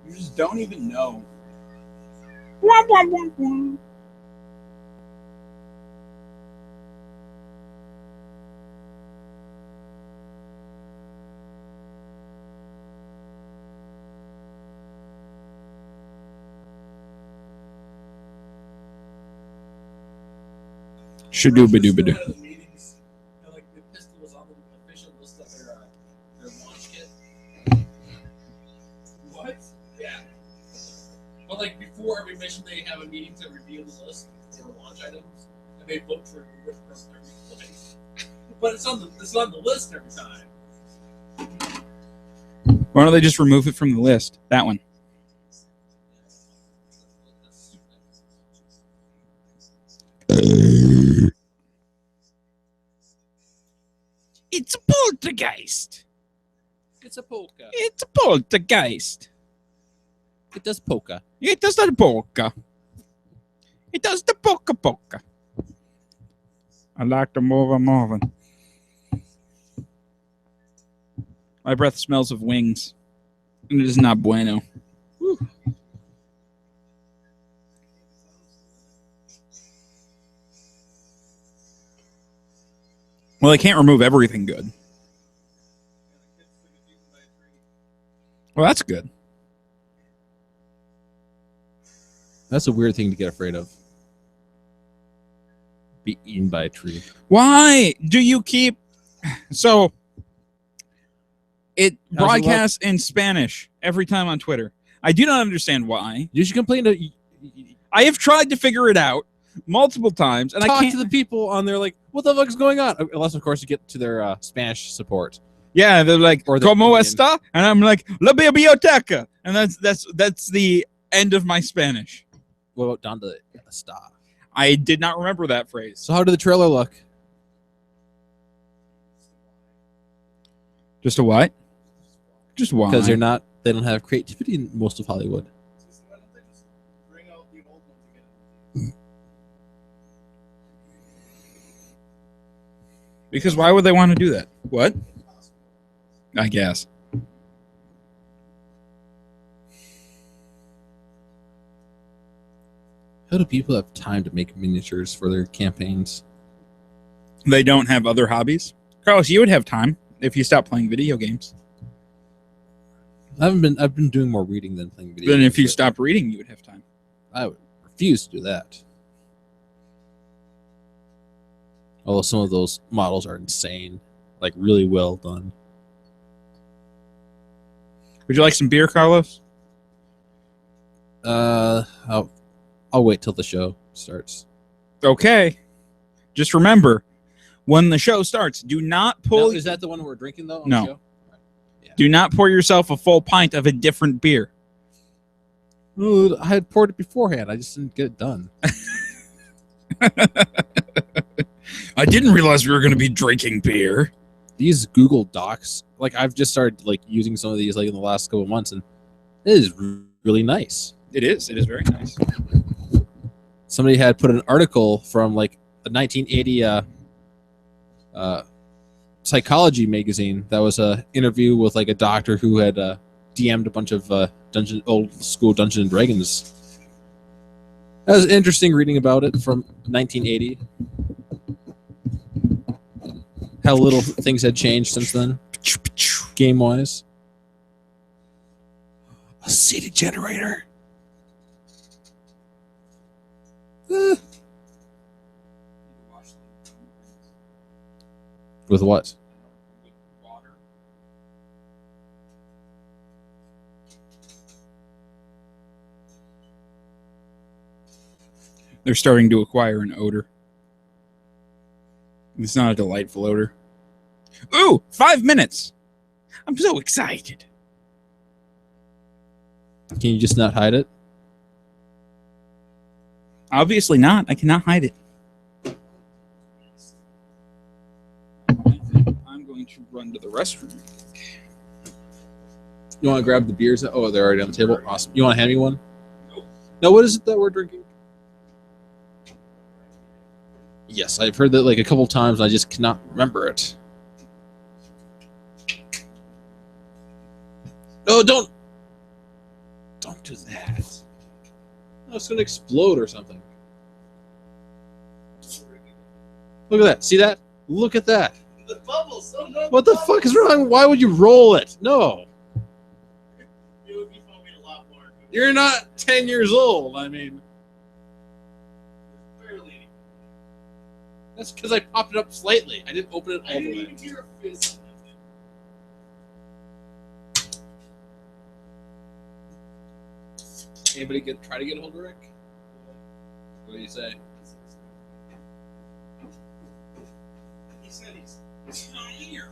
You just don't even know. Shadooba-dooba-doo. The meetings, like the pistol was on the official list of their launch kit. What? Yeah. But like before every mission, they have a meeting to reveal the list for launch items, and they vote to remove it from every place. But it's on the list every time. Why don't they just remove it from the list? That one. It's a poltergeist. It's a polka. It's a poltergeist. It does polka. It does the polka. It does the polka. I like to move and moving. My breath smells of wings. And it is not bueno. Whew. Well, I can't remove everything good. Well, that's good. That's a weird thing to get afraid of. Be eaten by a tree. Why do you keep... So, it broadcasts in Spanish every time on Twitter. I do not understand why. You should complain to... I have tried to figure it out multiple times, and Talk I can't... to the people on there like, what the fuck is going on? Unless, of course, you get to their Spanish support. Yeah, they're like, Or the ¿Cómo Indian. está? And I'm like, La biblioteca. And that's the end of my Spanish. What about Donde está? I did not remember that phrase. So how did the trailer look? Just a what? Just why? Because they don't have creativity in most of Hollywood. Because why would they want to do that? What? I guess. How do people have time to make miniatures for their campaigns? They don't have other hobbies? Carlos, you would have time if you stopped playing video games. I've been doing more reading than playing video Then games. if you stopped reading, you would have time. I would refuse to do that. Although some of those models are insane. Like really well done. Would you like some beer, Carlos? I'll wait till the show starts. Okay. Just remember, when the show starts, do not pull... Now, is that the one we're drinking though? On No. The show? Yeah. Do not pour yourself a full pint of a different beer. Ooh, I had poured it beforehand. I just didn't get it done. I didn't realize we were going to be drinking beer. These Google Docs, like I've just started like using some of these like in the last couple of months, and it is really nice. It is. It is very nice. Somebody had put an article from like a 1980 psychology magazine that was a interview with like a doctor who had DM'd a bunch of old school Dungeons and Dragons. That was interesting reading about it from 1980. How little things had changed since then, game wise. A CD generator. With what? They're starting to acquire an odor. It's not a delightful odor. Ooh, 5 minutes. I'm so excited. Can you just not hide it? Obviously not. I cannot hide it. I'm going to run to the restroom. You want to grab the beers? Oh, they're already on the table. Awesome. You want to hand me one? No, what is it that we're drinking? Yes, I've heard that like a couple times. I just cannot remember it. Oh, don't Don't do that. No, it's gonna explode or something. Look at that. See that? Look at that. The bubbles. So no What the fuck is wrong? Why would you roll it? No. It would be foaming a lot more. You're not 10 years old. I mean, Barely. that's because I popped it up slightly. I didn't open it I all didn't the way. even hear a fizz. Anybody try to get a hold of Rick? What do you say? He said he's not here.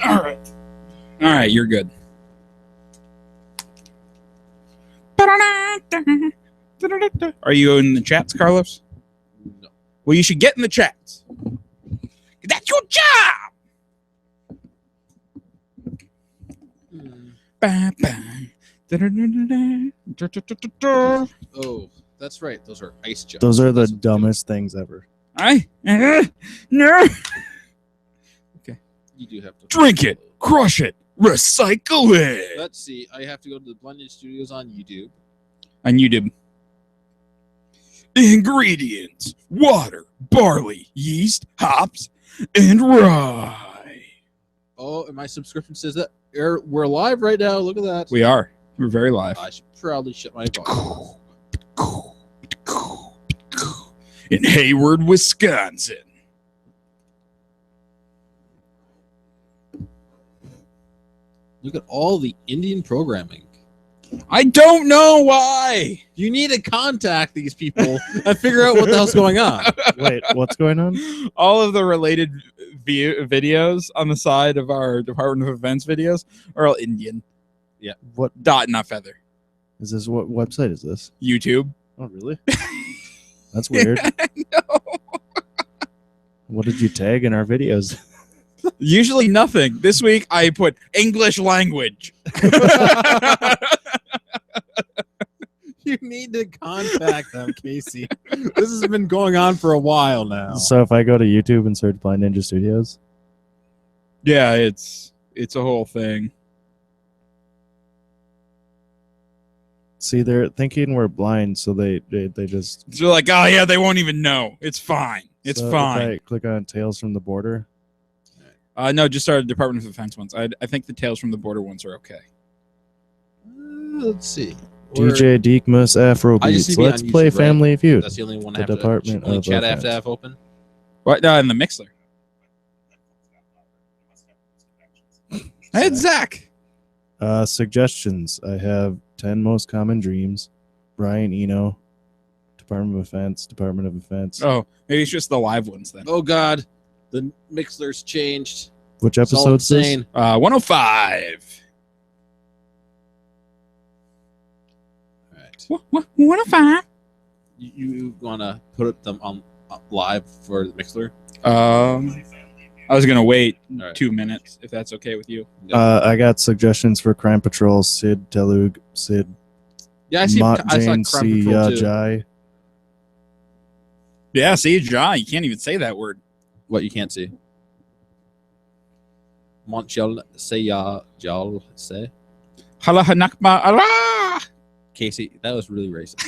All right, you're good. Are you in the chats, Carlos? No. Well, you should get in the chats. That's your job. Ba, ba. Da-da-da-da-da. Oh, that's right. Those are ice jugs. Those are the dumbest things ever. No. You do have to Drink it, crush it, recycle it. Let's see. I have to go to the Blended Studios on YouTube. On YouTube. Ingredients: water, barley, yeast, hops, and rye. Oh, and my subscription says that we're live right now. Look at that. We are. We're very live. I should probably shut my phone. In Hayward, Wisconsin. Look at all the Indian programming. I don't know why. You need to contact these people and figure out what the hell's going on. Wait, what's going on? All of the related videos on the side of our Department of Events videos are all Indian. What Dot, not feather. is this? What website is this? YouTube. Oh, really? That's weird. No. What did you tag in our videos? Usually nothing. This week I put English language. You need to contact them, Casey. This has been going on for a while now. So if I go to YouTube and search Blind Ninja Studios, Yeah, it's a whole thing. see, they're thinking we're blind, so they just. So like, oh yeah, they won't even know. It's fine. It's so fine. If I click on Tales from the Border. No, just our Department of Defense ones. I think the Tales from the Border ones are okay. Let's see. DJ Deekmus Afro I just Beats. see me on Let's play YouTube, right? Family Feud. That's the only one The I have Department to. Only of chat I have to Offense. have open. What? No, in the Mixler. Hey, it's Zach. Suggestions. I have 10 most common dreams. Brian Eno. Department of Offense. Oh, maybe it's just the live ones then. Oh God, the Mixler's changed. Which It's all episode's this? insane. 105. All right. 105. You wanna put them on live for the Mixler? I was gonna wait All right. 2 minutes if that's okay with you. I got suggestions for Crime Patrol, Sid Telug, Sid Yeah, I see. Mott I saw Jane Crime C. Patrol too. Jai. Yeah, see, John, you can't even say that word. What you can't see? Montreal say ya jal say. Hala hanakma Allah. Casey, that was really racist.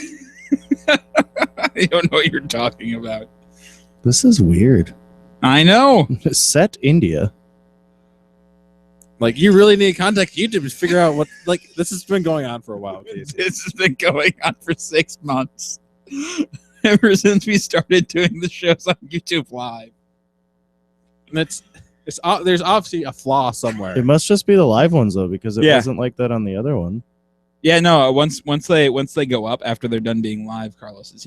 I don't know what you're talking about. This is weird. I know. Set India. Like, you really need to contact YouTube to figure out what. Like, this has been going on for a while, Casey. This has been going on for 6 months. Ever since we started doing the shows on YouTube Live. And there's obviously a flaw somewhere. It must just be the live ones though, because it Yeah. wasn't like that on the other one. Yeah, no. Once they go up after they're done being live, Carlos, it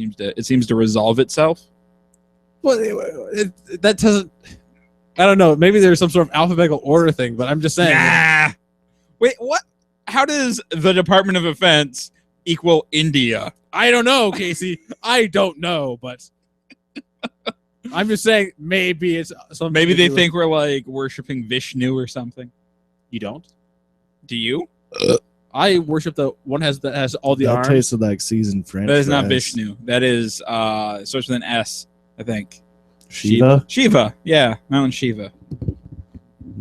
seems to resolve itself. Well, that doesn't. I don't know. Maybe there's some sort of alphabetical order thing, but I'm just saying. Nah. Wait, what? How does the Department of Defense equal India? I don't know, Casey. I don't know, but I'm just saying maybe it's something. Maybe to they do think we're like worshiping Vishnu or something. you don't. Do you? I worship the one that has all the That arms. tasted like seasoned French That is not fries. Vishnu. That is starts with an S, I think. Shiva. Shiva. Yeah, Mount Shiva.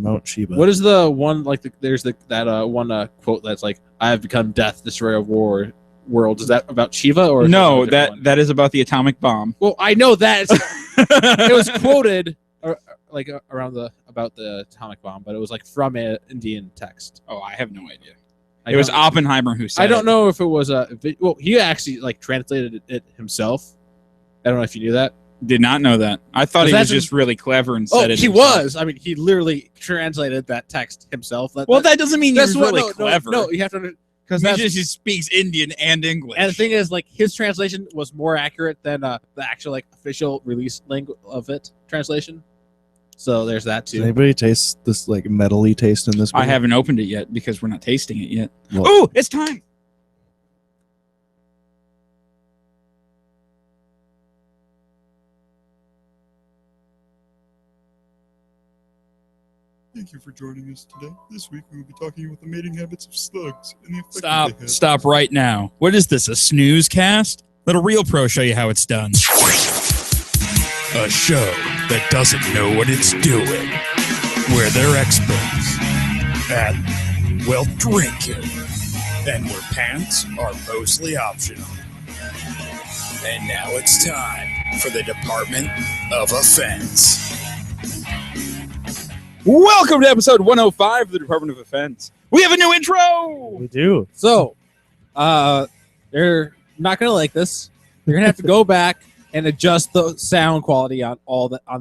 Mount Sheba. What is the one like? There's that one quote that's like, "I have become death, destroyer of worlds." Is that about Shiva or No, is that a different one? that is about the atomic bomb. Well, I know that it was quoted around about the atomic bomb, but it was like from an Indian text. Oh, I have no idea. I It was don't- Oppenheimer who said I don't it. know if it was well, he actually like translated it himself. I don't know if you knew that. Did not know that. I thought he That's was just really clever and Oh, said it he himself. was. I mean, he literally translated that text himself. Well, that doesn't mean he was what- really clever. No, you have to because he that's just speaks Indian and English. and the thing is, like, his translation was more accurate than the actual like official release language of it translation. So there's that Does too. anybody taste this like metally taste in this? I beer? haven't opened it yet because we're not tasting it yet. Well- Oh, it's time. Thank you for joining us today. This week we will be talking about the mating habits of slugs and the effect Stop. they have. Stop right now. What is this, a snooze cast? Let a real pro show you how it's done. A show that doesn't know what it's doing. Where they're experts at, well, drinking. And where pants are mostly optional. And now it's time for the Department of Offense. Welcome to episode 105 of the Department of Offense. We have a new intro. We do. So, they're not gonna like this. You're gonna have to go back and adjust the sound quality on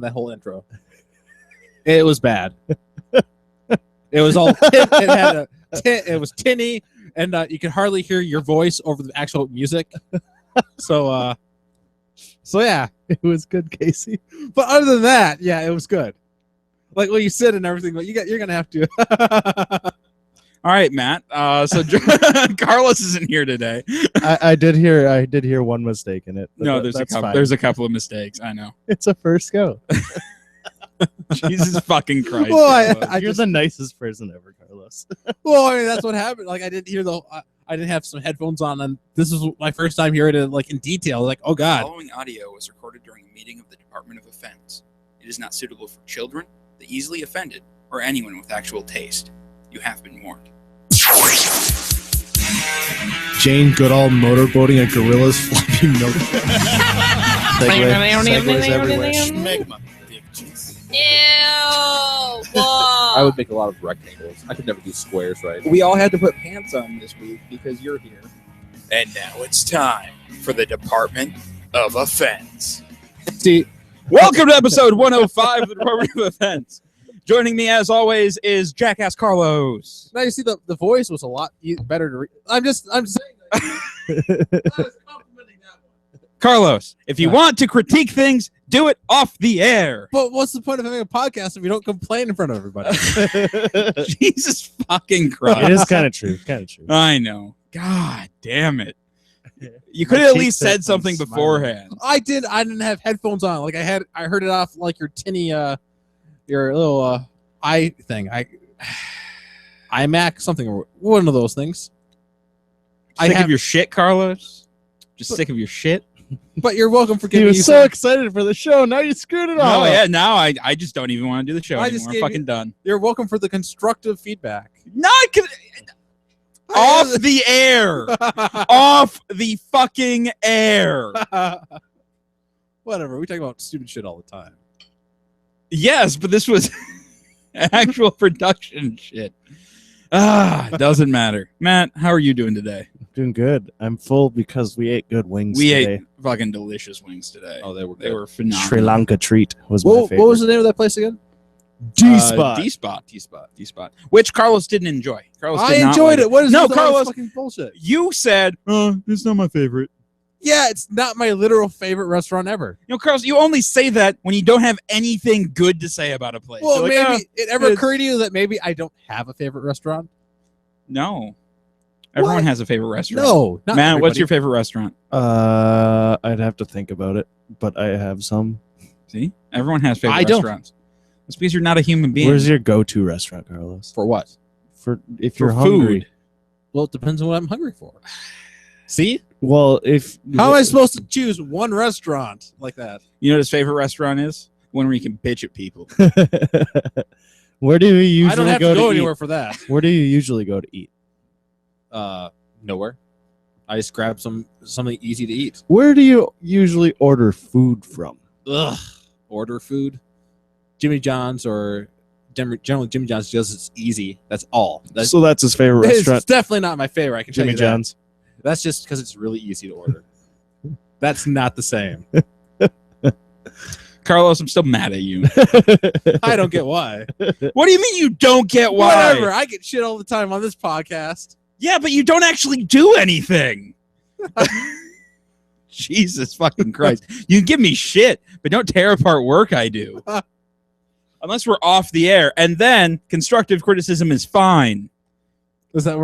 that whole intro. It was bad. It was all it was tinny, and you could hardly hear your voice over the actual music. So yeah. It was good, Casey. But other than that, yeah, it was good. Like when you sit and everything, but you're gonna have to. All right, Matt. So Carlos isn't here today. I did hear one mistake in it. but No, that's there's fine. there's a couple of mistakes. I know. It's a first go. Jesus fucking Christ. Well, Carlos. You're the nicest person ever, Carlos. Well, I mean, that's what happened. Like I didn't hear I didn't have some headphones on, and this was my first time hearing it like in detail. Like, oh The god. following audio was recorded during a meeting of the Department of Offense. It is not suitable for children, the easily offended, or anyone with actual taste. You have been warned. Jane Goodall motorboating a gorilla's floppy milk. Segues everywhere. Schmegma, bitches. I would make a lot of rectangles. I could never do squares right. We all had to put pants on this week because you're here. And now it's time for the Department of Offense. See, Welcome to episode 105 of the Department of Offense. Joining me, as always, is Jackass Carlos. now you see the voice was a lot better to read. I'm saying that. I was complimenting that one. Carlos, if you want to critique things, do it off the air. But what's the point of having a podcast if you don't complain in front of everybody? Jesus fucking Christ. It is kind of true. Kind of true. I know. God damn it. You could My have at cheeks least hurt said from something smiling. beforehand. I didn't have headphones on. Like I heard it off like your tinny your little i thing. iMac something or one of those things. Sick of your shit, Carlos? Just sick of your shit? But you're welcome for He giving was you so some- excited for the show. Now you screwed it all. Oh, up. yeah. Now I just don't even want to do the show I just anymore. I'm gave fucking you- done. You're welcome for the constructive feedback. Not off the air. Off the fucking air. Whatever. We talk about stupid shit all the time. Yes, but this was actual production shit. It doesn't matter. Matt, how are you doing today? Doing good. I'm full because we ate good wings We today. ate fucking delicious wings today. Oh, they were phenomenal. Sri Lanka treat was my What favorite. was the name of that place again? D-Spot. D-Spot, which Carlos didn't enjoy. Carlos I did not enjoyed like it. What is No, this? All this Carlos. fucking bullshit. You said, it's not my favorite. Yeah, it's not my literal favorite restaurant ever. You know, Carlos, you only say that when you don't have anything good to say about a place. Well, You're like, maybe it ever it's- occurred to you that maybe I don't have a favorite restaurant? no. Everyone What? has a favorite restaurant. No, not Matt, what's everybody. your favorite restaurant? I'd have to think about it, but I have some. See? Everyone has favorite I don't. restaurants. It's because you're not a human being. Where's your go-to restaurant, Carlos? For what? For if For you're hungry. food. Well, it depends on what I'm hungry for. See? Well, if How am I supposed to choose one restaurant like that? You know what his favorite restaurant is? One where you can bitch at people. Where do you I don't usually have go to go eat? anywhere for that. Where do you usually go to eat? Nowhere. I just grab something easy to eat. Where do you usually order food from? Ugh. Order food. Jimmy John's or generally Jimmy John's because it's easy. That's all. So that's his favorite It's restaurant, definitely not my favorite. I can tell Jimmy you that. John's. That's just because it's really easy to order. That's not the same. Carlos, I'm still mad at you. I don't get why. What do you mean you don't get why? Whatever. I get shit all the time on this podcast. Yeah, but you don't actually do anything. Jesus fucking Christ. You give me shit, but don't tear apart work I do. Unless we're off the air. And then constructive criticism is fine. Is that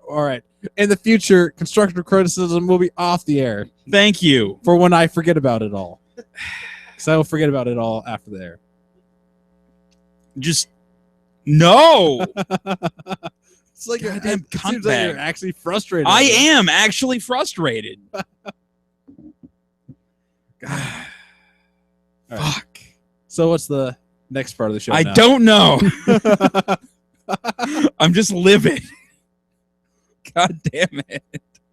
all right? In the future, constructive criticism will be off the air Thank you. for when I forget about it all. Because I will forget about it all after the air. Just no. It's like Goddamn it cunt seems like bag. you're actually frustrated. I am actually frustrated. All right. Fuck. So what's the next part of the show? I now? don't know. I'm just livid. God damn it.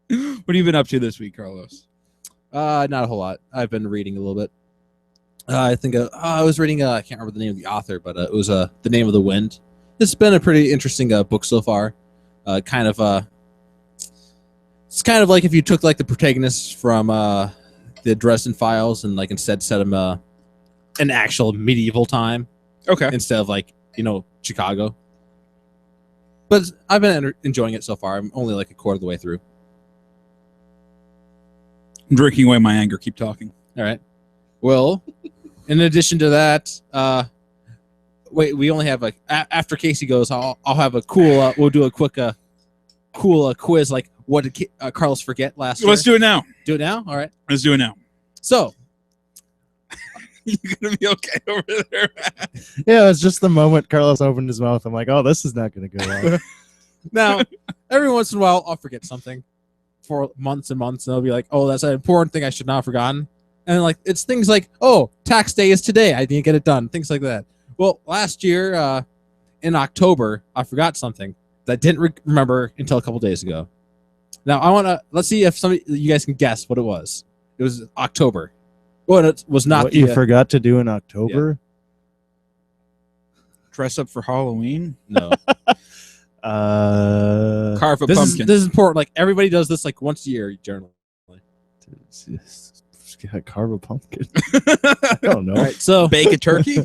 What have you been up to this week, Carlos? Not a whole lot. I've been reading a little bit. I think I was reading. I can't remember the name of the author, but it was The Name of the Wind. It's been a pretty interesting book so far. It's kind of like if you took like the protagonists from the Dresden Files and like instead set them an actual medieval time Okay. instead of like Chicago. But I've been enjoying it so far. I'm only like a quarter of the way through. I'm drinking away my anger. Keep talking. All right. Well, in addition to that, wait, we only have like after Casey goes, I'll have a cool. We'll do a quick, cool quiz. Like, what did Carlos forget last year? Let's do it now. Do it now. All right. Let's do it now. So, You're gonna be okay over there. Yeah, it's just the moment Carlos opened his mouth. I'm like, oh, this is not going to go well. now every once in a while, I'll forget something for months and months, and I'll be like, oh, that's an important thing I should not have forgotten. And like, it's things like, oh, tax day is today. I didn't get it done. Things like that. Well, last year in October, I forgot something that I didn't remember until a couple days ago. Now let's see if you guys can guess what it was. It was October. Well, it was not What you forgot to do in October? Dress up for Halloween. no. Carve a This pumpkin. is important. Like everybody does this like once a year generally. Carve a pumpkin. I don't know. All right, so Bake a turkey.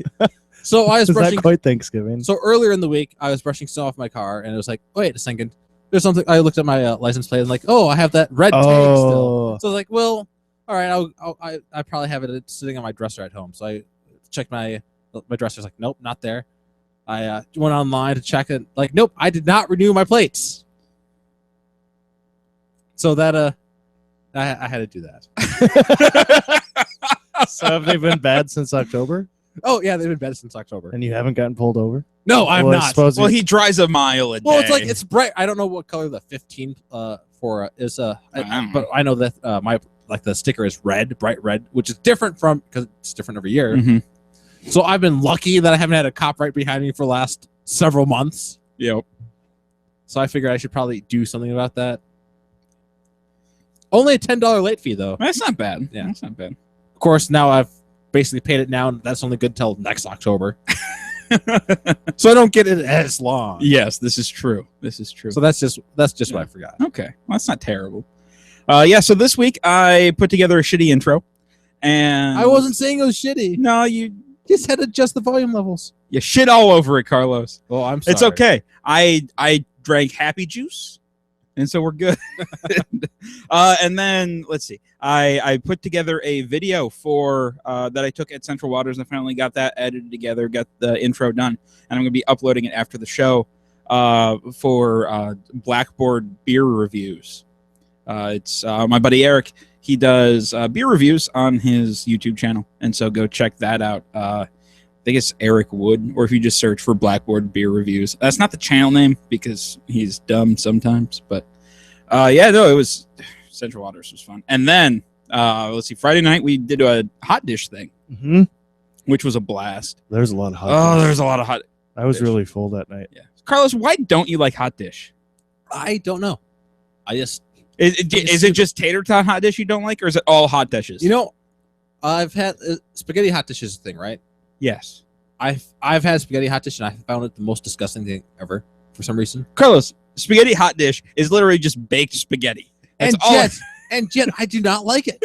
so I was Is brushing. that quite Thanksgiving? So earlier in the week, I was brushing snow off my car, and it was like, wait a second, there's something. I looked at my license plate and like, oh, I have that red tag still. Oh, So I was like, well, all right, I probably have it sitting on my dresser at home. So I checked my dresser's like, nope, not there. I went online to check it. Like, nope, I did not renew my plates. So that I had to do that. so have they been bad since October? Oh yeah, they've been bad since October. And you haven't gotten pulled over? No, I'm Well, I not. suppose Well, you- he drives a mile a day. Well, it's like it's bright. I don't know what color the 15 for is but I know that my like the sticker is red, bright red, which is different from because it's different every year. Mhm. So I've been lucky that I haven't had a cop right behind me for the last several months. Yep. So I figured I should probably do something about that. Only a $10 late fee though. That's not bad. Yeah. That's not bad. Of course, now I've basically paid it now, and that's only good till next October. So I don't get it as long. Yes, this is true. This is true. So that's just what I forgot. Okay, well, that's not terrible. Yeah, so this week I put together a shitty intro, and I wasn't saying it was shitty. No, you Just had to adjust the volume levels. shit all over it, Carlos. Well, I'm sorry. It's okay. I drank Happy Juice, and so we're good. And then let's see. I put together a video for that I took at Central Waters, and I finally got that edited together, got the intro done, and I'm going to be uploading it after the show for Blackboard beer reviews. It's my buddy Eric. He does beer reviews on his YouTube channel, and so go check that out. I think it's Eric Wood, or if you just search for Blackboard beer reviews. That's not the channel name because he's dumb sometimes, but yeah, no, it was Central Waters was fun. And then let's see, Friday night we did a hot dish thing, Mm-hmm. which was a blast. There's a lot of hot. Oh, dogs. there's a lot of hot. I was dish. really full that night. Yeah. Carlos, why don't you like hot dish? I don't know. I just Is it just tater tot hot dish you don't like, or is it all hot dishes? I've had spaghetti hot dish is a thing, right? Yes. I've had spaghetti hot dish and I found it the most disgusting thing ever for some reason. Carlos, spaghetti hot dish is literally just baked spaghetti. That's And yet I do not like it.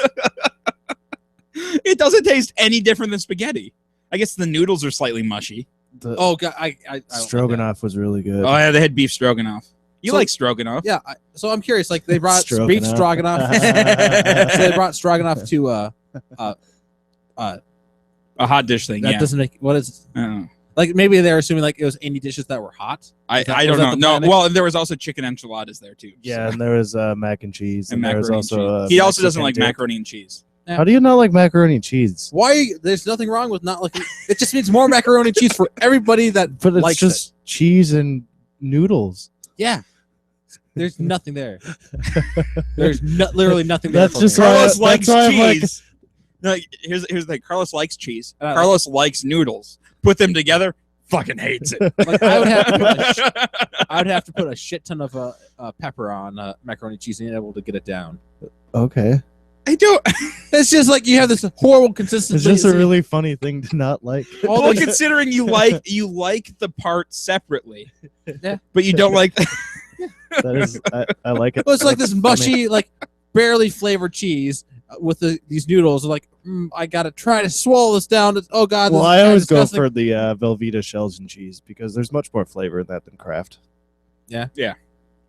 It doesn't taste any different than spaghetti. I guess the noodles are slightly mushy. The Oh god, I don't like that. stroganoff was really good. Oh yeah, they had beef stroganoff. You So- like stroganoff? Yeah, so I'm curious. Like they brought beef Stroganoff. stroganoff. So they brought stroganoff to A hot dish thing. that Yeah. doesn't make what is I don't know. like maybe they're assuming like it was any dishes that were hot. I Is that- don't was know. that the No, planning? well, there was also chicken enchiladas there too. Yeah, so. and there was mac and cheese, And and there was macaroni also and cheese. He also doesn't Mexican like dip. macaroni and cheese. How do you not like macaroni and cheese? Why? There's nothing wrong with not liking. It just means more macaroni and cheese for everybody that But it's likes just cheese and noodles. it. Yeah. There's nothing there. There's literally nothing there. That's for just me. why- Carlos that's likes why I'm like- cheese. No, here's the thing. Carlos likes cheese. I like- Carlos likes noodles. Put them together, fucking hates it. Like, I would have to put I would have to put a shit ton of pepper on macaroni and cheese and be able to get it down. Okay, I do. It's just like you have this horrible consistency. it's just a really funny thing to not like. All Well, these- considering you like the part separately, Yeah. but you don't like. That is, I like it. Well, it's like That's this funny. mushy, like barely flavored cheese with these noodles. Like I gotta try to swallow this down. Oh god! Well, this is I kinda always go disgusting. for the Velveeta shells and cheese because there's much more flavor in that than Kraft. Yeah. Yeah.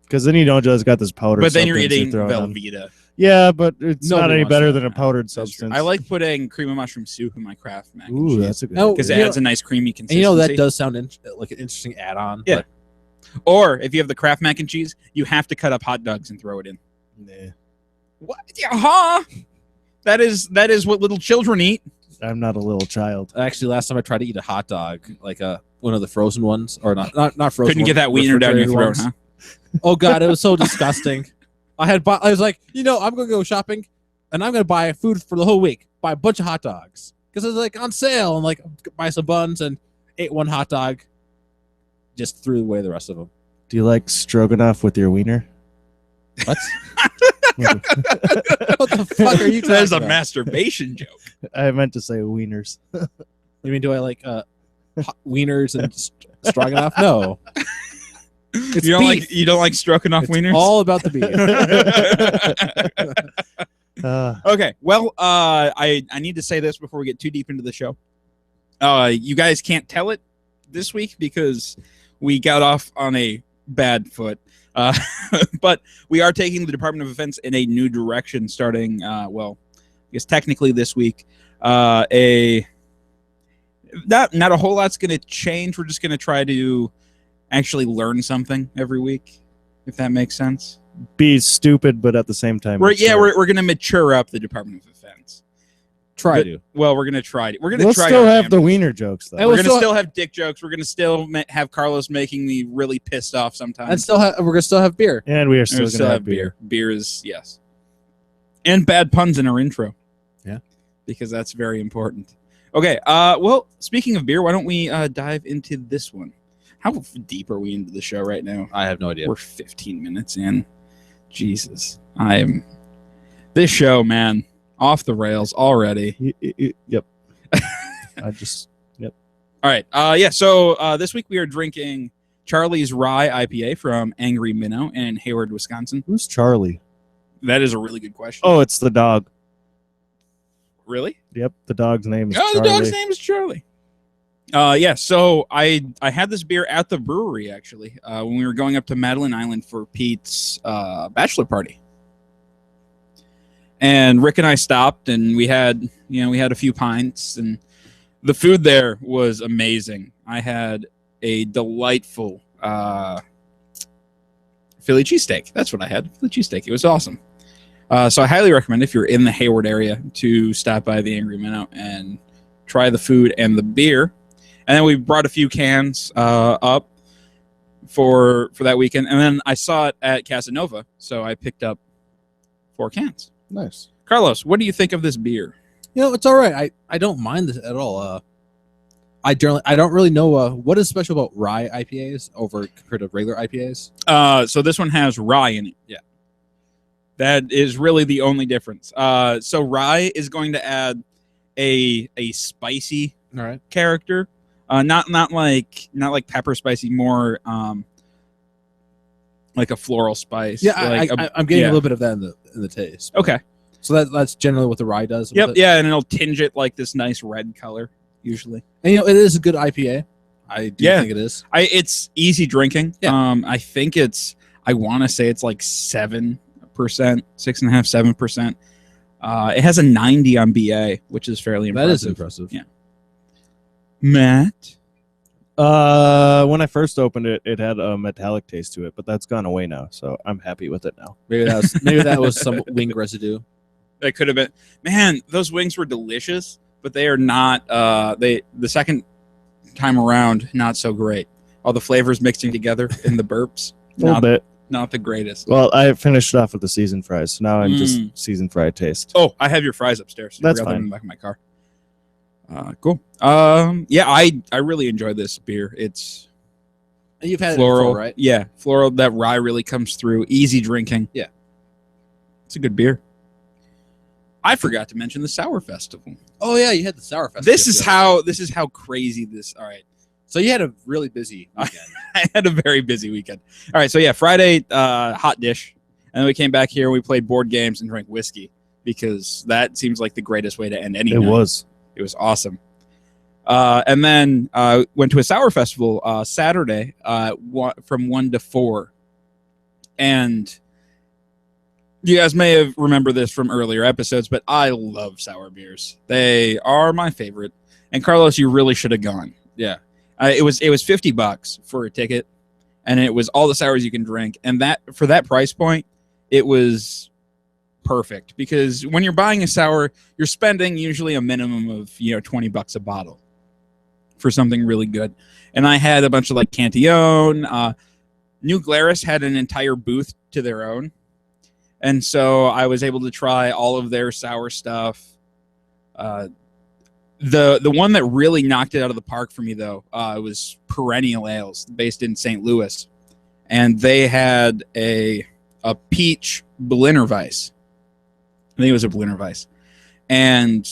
Because then you don't just got this powder. But then you're substance eating throwing on. Velveeta. Yeah, but it's Nobody not any wants better that. than a powdered That's true. substance. I like putting cream of mushroom soup in my Kraft mac and Ooh, cheese that's a good. No, because you it know- adds a nice creamy And consistency. that does sound like an interesting add-on. Yeah. but Or if you have the Kraft mac and cheese, you have to cut up hot dogs and throw it in. Nah, What? Yeah, huh? That is what little children eat. I'm not a little child. Actually, last time I tried to eat a hot dog, like one of the frozen ones, or not frozen. Couldn't get ones, that wiener down your refrigerated throat, ones. huh? Oh god, it was so disgusting. I was like, I'm gonna go shopping, and I'm gonna buy food for the whole week. Buy a bunch of hot dogs because it's like on sale, and like buy some buns and ate one hot dog. Just threw away the rest of them. Do you like stroganoff with your wiener? What? What the fuck are you talking That is a about? masturbation joke. I meant to say wieners. You mean do I like hot wieners and stroganoff? No, it's You don't beef. like stroking off It's wieners? all about the beef. Okay. Well, I need to say this before we get too deep into the show. You guys can't tell it this week because we got off on a bad foot. But we are taking the Department of Defense in a new direction starting, well, I guess technically this week. Not a whole lot's going to change. We're just going to try to actually learn something every week, if that makes sense. Be stupid, but at the same time, We're mature. going to mature up the Department of Defense. Try But- to. Well, we're gonna try. We're gonna We'll try. still our have the damnedest. wiener jokes though. And We're we'll gonna still- still have dick jokes. We're gonna still have Carlos making me really pissed off sometimes. And we're gonna still have beer. And we are And still we gonna have beer. Beer is yes, and bad puns in our intro. Yeah. because that's very important. Okay. Well, speaking of beer, why don't we dive into this one? How deep are we into the show right now? I have no idea. We're 15 minutes in. Jesus, I am. This show, man, off the rails already. Yep. I just. Yep. All right. Yeah. So this week we are drinking Charlie's Rye IPA from Angry Minnow in Hayward, Wisconsin. Who's Charlie? That is a really good question. Oh, it's the dog. really? Yep, the dog's name is Oh, Charlie. the dog's name is Charlie. Yeah. So I had this beer at the brewery actually when we were going up to Madeline Island for Pete's bachelor party. And Rick and I stopped, and we had a few pints, and the food there was amazing. I had a delightful Philly cheesesteak. That's what I had. Philly cheesesteak. It was awesome. So I highly recommend if you're in the Hayward area to stop by the Angry Minnow and try the food and the beer. And then we brought a few cans up for that weekend. And then I saw it at Casanova, so I picked up 4 cans. Nice. Carlos, what do you think of this beer? It's all right. I don't mind this at all. I don't really know what is special about rye IPAs over compared to regular IPAs. So this one has rye in it. Yeah. That is really the only difference. So rye is going to add a spicy All right. character. Not like pepper spicy, more like a floral spice. Yeah, like I'm getting yeah. a little bit of that in the taste. Okay. So that's generally what the rye does. with Yep. it. Yeah, and it'll tinge it like this nice red color usually. And it is a good IPA. I do Yeah. think it is. It's easy drinking. Yeah. I think I want to say it's like 7%, 6.5%, 7%. It has a 90 on BA, which is fairly impressive. That is impressive. Yeah. Matt. When I first opened it, it had a metallic taste to it, but that's gone away now, so I'm happy with it now. Maybe that was some wing residue. That could have been. Man, those wings were delicious, but they are not. The second time around, not so great. All the flavors mixing together in the burps. A little bit. Not the greatest. Well, I finished it off with the seasoned fries, so now I'm just seasoned fry taste. Oh, I have your fries upstairs. That's I forgot them fine. in the back of my car. Cool. Yeah, I really enjoy this beer. It's And you've had floral, it before, right? Yeah, floral. That rye really comes through. Easy drinking. Yeah. It's a good beer. I forgot to mention the Sour Festival. Oh yeah, you had the Sour Fest. This is how crazy this. All right. So you had a really busy weekend. I had a very busy weekend. All right, so yeah, Friday, hot dish, and then we came back here. We played board games and drank whiskey because that seems like the greatest way to end any. It night. was. It was awesome. And then went to a Sour Festival Saturday from 1 to 4, and you guys may have remembered this from earlier episodes, but I love sour beers. They are my favorite. And Carlos, you really should have gone. Yeah. It was $50 for a ticket, and it was all the sours you can drink. And that for that price point, it was perfect because when you're buying a sour, you're spending usually a minimum of $20 a bottle for something really good. And I had a bunch of like Cantillon. New Glarus had an entire booth to their own, and so I was able to try all of their sour stuff. The one that really knocked it out of the park for me, though, was Perennial Ales, based in St. Louis. And they had a peach Berliner Weiss. I think it was a Berliner Weiss. And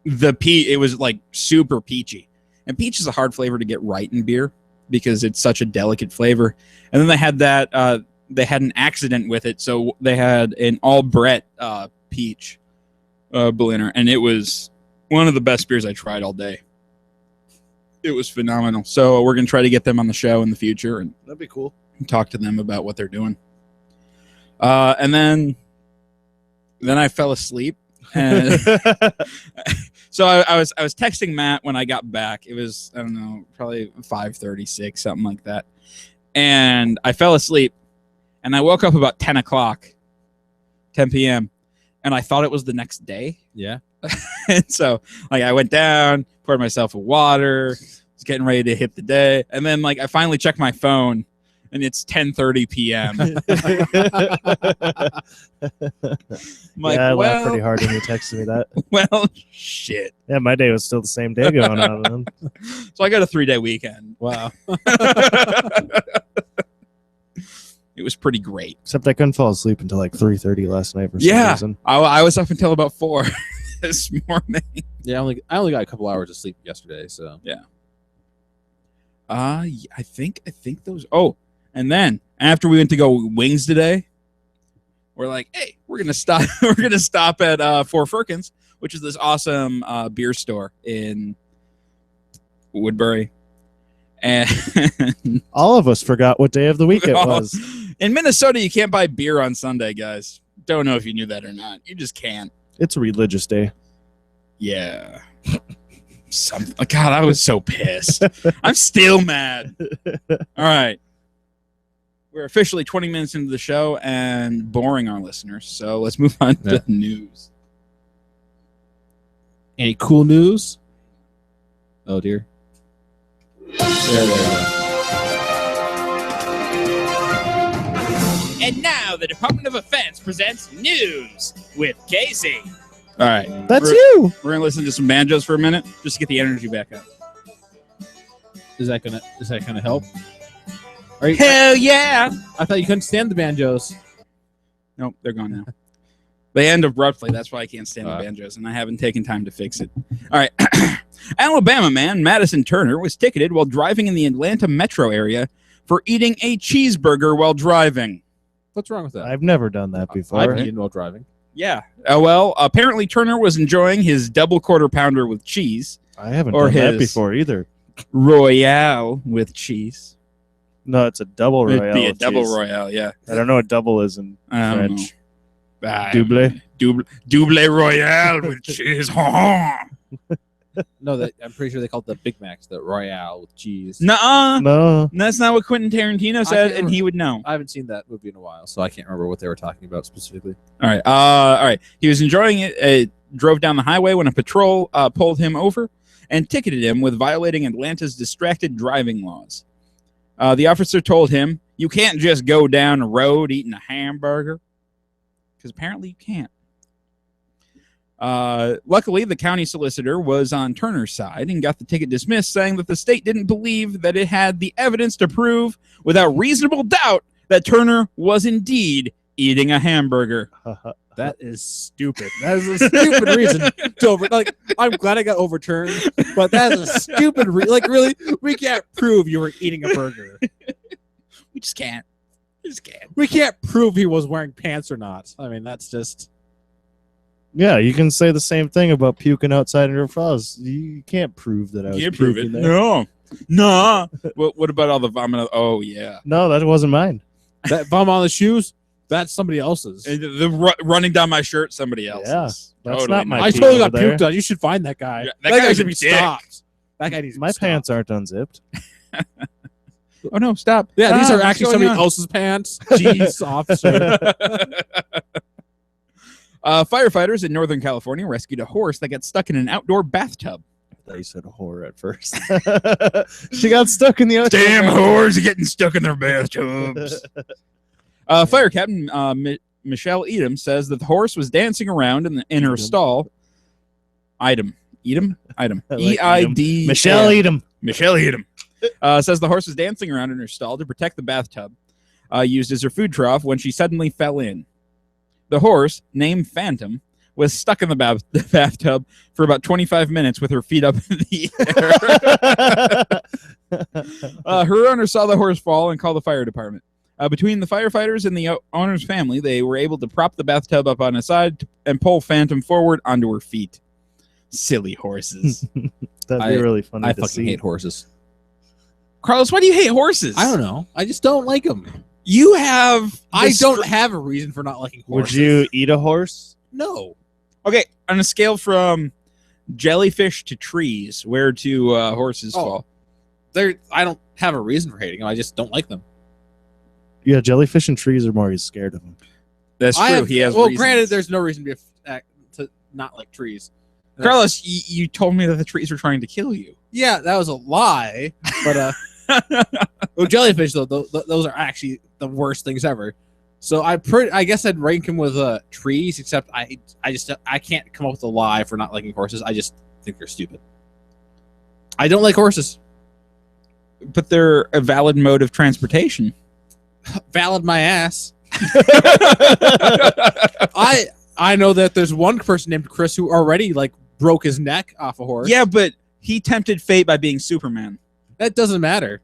it was like super peachy. And peach is a hard flavor to get right in beer because it's such a delicate flavor. And then they had they had an accident with it. So they had an all Brett peach Berliner. And it was one of the best beers I tried all day. It was phenomenal. So we're going to try to get them on the show in the future and That'd be cool. talk to them about what they're doing. And then I fell asleep. And so I was texting Matt when I got back. It was, I don't know, probably 5:36, something like that. And I fell asleep. And I woke up about 10 p.m. And I thought it was the next day. Yeah. And so like I went down, poured myself a water, was getting ready to hit the day, and then like I finally checked my phone and it's 10:30 p.m. I'm like, I laughed well, pretty hard when you texted me that. well, shit. Yeah, my day was still the same day going on. Man. So I got a 3-day weekend. Wow. It was pretty great. Except I couldn't fall asleep until like 3:30 last night for some Yeah. reason. I was up until about 4 this morning. Yeah, I only got a couple hours of sleep yesterday, so I think those. Oh, and then after we went to go wings today, we're like, hey, we're gonna stop. We're gonna stop at Four Firkins, which is this awesome beer store in Woodbury, and All of us forgot what day of the week it was. in Minnesota, you can't buy beer on Sunday, guys. Don't know if you knew that or not. You just can't. It's a religious day. Yeah. God, I was so pissed. I'm still mad. All right. We're officially 20 minutes into the show and boring our listeners. So let's move on to the news. any cool news? Oh dear. There. And now the Department of Defense presents news with Casey. All right. That's we're, you. We're going to listen to some banjos for a minute just to get the energy back up. Is that gonna help? Are you, Hell yeah! I thought you couldn't stand the banjos. Nope, they're gone now. They end abruptly. That's why I can't stand the Uh. banjos, and I haven't taken time to fix it. All right. Alabama man Madison Turner was ticketed while driving in the Atlanta metro area for eating a cheeseburger while driving. What's wrong with that? I've never done that before. I've eaten while driving. Yeah. Well, apparently Turner was enjoying his double quarter pounder with cheese, I haven't Or done that his. before either. Royale with cheese. No, it's a double royale. It'd be a with double cheese. royale, yeah. I don't know what double is in I don't French. know. Double. royale with cheese. No, I'm pretty sure they called it the Big Macs, the Royale with cheese. Nuh-uh. No. That's not what Quentin Tarantino said, and he would know. I haven't seen that movie in a while, so I can't remember what they were talking about specifically. All right. All right. He was enjoying it. Drove down the highway when a patrol pulled him over and ticketed him with violating Atlanta's distracted driving laws. The officer told him, "You can't just go down the road eating a hamburger," because apparently you can't. Luckily, the county solicitor was on Turner's side and got the ticket dismissed, saying that the state didn't believe that it had the evidence to prove without reasonable doubt that Turner was indeed eating a hamburger. That is stupid. That is a stupid reason to I'm glad I got overturned, but that is a stupid really, we can't prove you were eating a burger. We just can't. We just can't. We can't prove he was wearing pants or not. I mean, that's just... Yeah, you can say the same thing about puking outside of your fuzz. You can't prove that I was Can't prove it. puking there. No. No. What about all the vomit? Oh, yeah. No, that wasn't mine. That bum on the shoes, that's somebody else's. And running down my shirt, somebody else's. Yeah, that's Totally not my I pee totally got over there. puked on. You should find that guy. Yeah, that that guy guy's should a be dick. stopped. That guy needs to be My stopped. pants aren't unzipped. Oh, no. Stop. Yeah, these Stop. are actually What's somebody going on? else's pants. Jeez, officer. Firefighters in Northern California rescued a horse that got stuck in an outdoor bathtub. I thought you said horror at first. She got stuck in the ocean. Damn whores are getting stuck in their bathtubs. Fire Captain Michelle Edom says that the horse was dancing around in her stall. Edom. I like E-I-D. Michelle Edom. Michelle Edom. Says the horse was dancing around in her stall to protect the bathtub, used as her food trough when she suddenly fell in. The horse, named Phantom, was stuck in the bathtub for about 25 minutes with her feet up in the air. Her owner saw the horse fall and called the fire department. Between the firefighters and the owner's family, they were able to prop the bathtub up on its side and pull Phantom forward onto her feet. Silly horses. That'd be really funny I to fucking see. hate horses. Carlos, why do you hate horses? I don't know. I just don't like them. You have... I don't have a reason for not liking Would horses. you eat a horse? No. Okay, on a scale from jellyfish to trees, where do horses Oh. fall? I don't have a reason for hating them. I just don't like them. Yeah, jellyfish and trees are more scared of them. That's true. He has reasons. granted, there's no reason to not like trees. Carlos, you told me that the trees were trying to kill you. Yeah, that was a lie. But well, jellyfish though, those are actually the worst things ever. So I guess I'd rank him with trees. Except I can't come up with a lie for not liking horses. I just think they're stupid. I don't like horses. But they're a valid mode of transportation. Valid my ass. I know that there's one person named Chris who already broke his neck off a horse. Yeah, but he tempted fate by being Superman. That doesn't matter.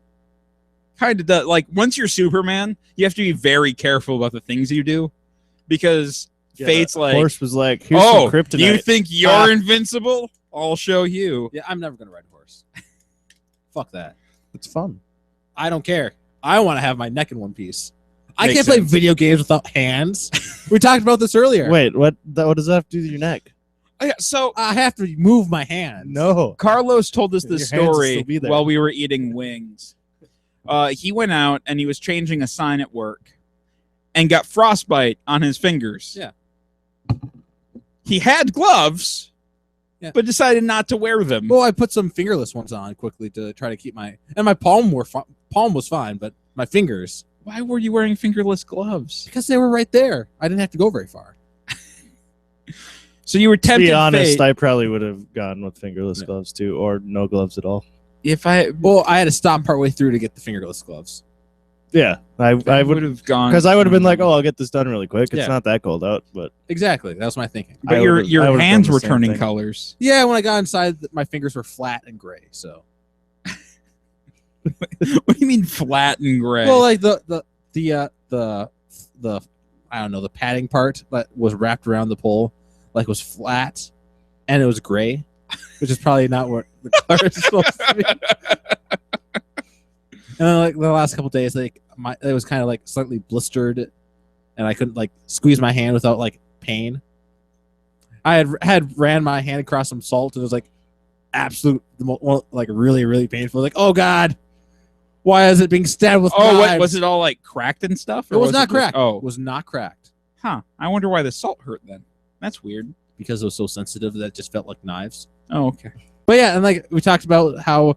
Kind of does. Like, once you're Superman, you have to be very careful about the things you do, because fate's like, horse was like, here's oh, some kryptonite. you think you're invincible? I'll show you. Yeah, I'm never gonna ride a horse. Fuck that. It's fun. I don't care. I want to have my neck in one piece. I Makes can't play sense. video games without hands. We talked about this earlier. Wait, what does that have to do with your neck? Oh, yeah, so I have to move my hands. No. Carlos told us this Your hands will story still be there. while we were eating wings. He went out and he was changing a sign at work and got frostbite on his fingers. Yeah. He had gloves, but decided not to wear them. Well, I put some fingerless ones on quickly to try to keep my palm was fine, but my fingers, Why were you wearing fingerless gloves? because they were right there. I didn't have to go very far. So you were To tempted be honest, fate. I probably would have gone with fingerless gloves too, or no gloves at all. if I Well, I had to stop partway through to get the fingerless gloves. Yeah, I would have gone because I would have been like, oh, I'll get this done really quick. It's Yeah. not that cold out, but Exactly. That was my thinking. but I your would've- I your would've hands done the were same turning thing. colors. Yeah, when I got inside, my fingers were flat and gray. So, What do you mean flat and gray? well, like the I don't know, the padding part that was wrapped around the pole, like was flat, and it was gray, which is probably not what the color is supposed to be. And then, like the last couple days, like it was kind of like slightly blistered, and I couldn't like squeeze my hand without like pain. I had ran my hand across some salt, and it was like like really painful. Like, oh god, why is it being stabbed with oh, knives? what, was it all like cracked and stuff? It was not just- cracked. Oh, It was not cracked huh. I wonder why the salt hurt then. That's weird. because it was so sensitive that it just felt like knives. Oh, okay. But yeah, and like we talked about how,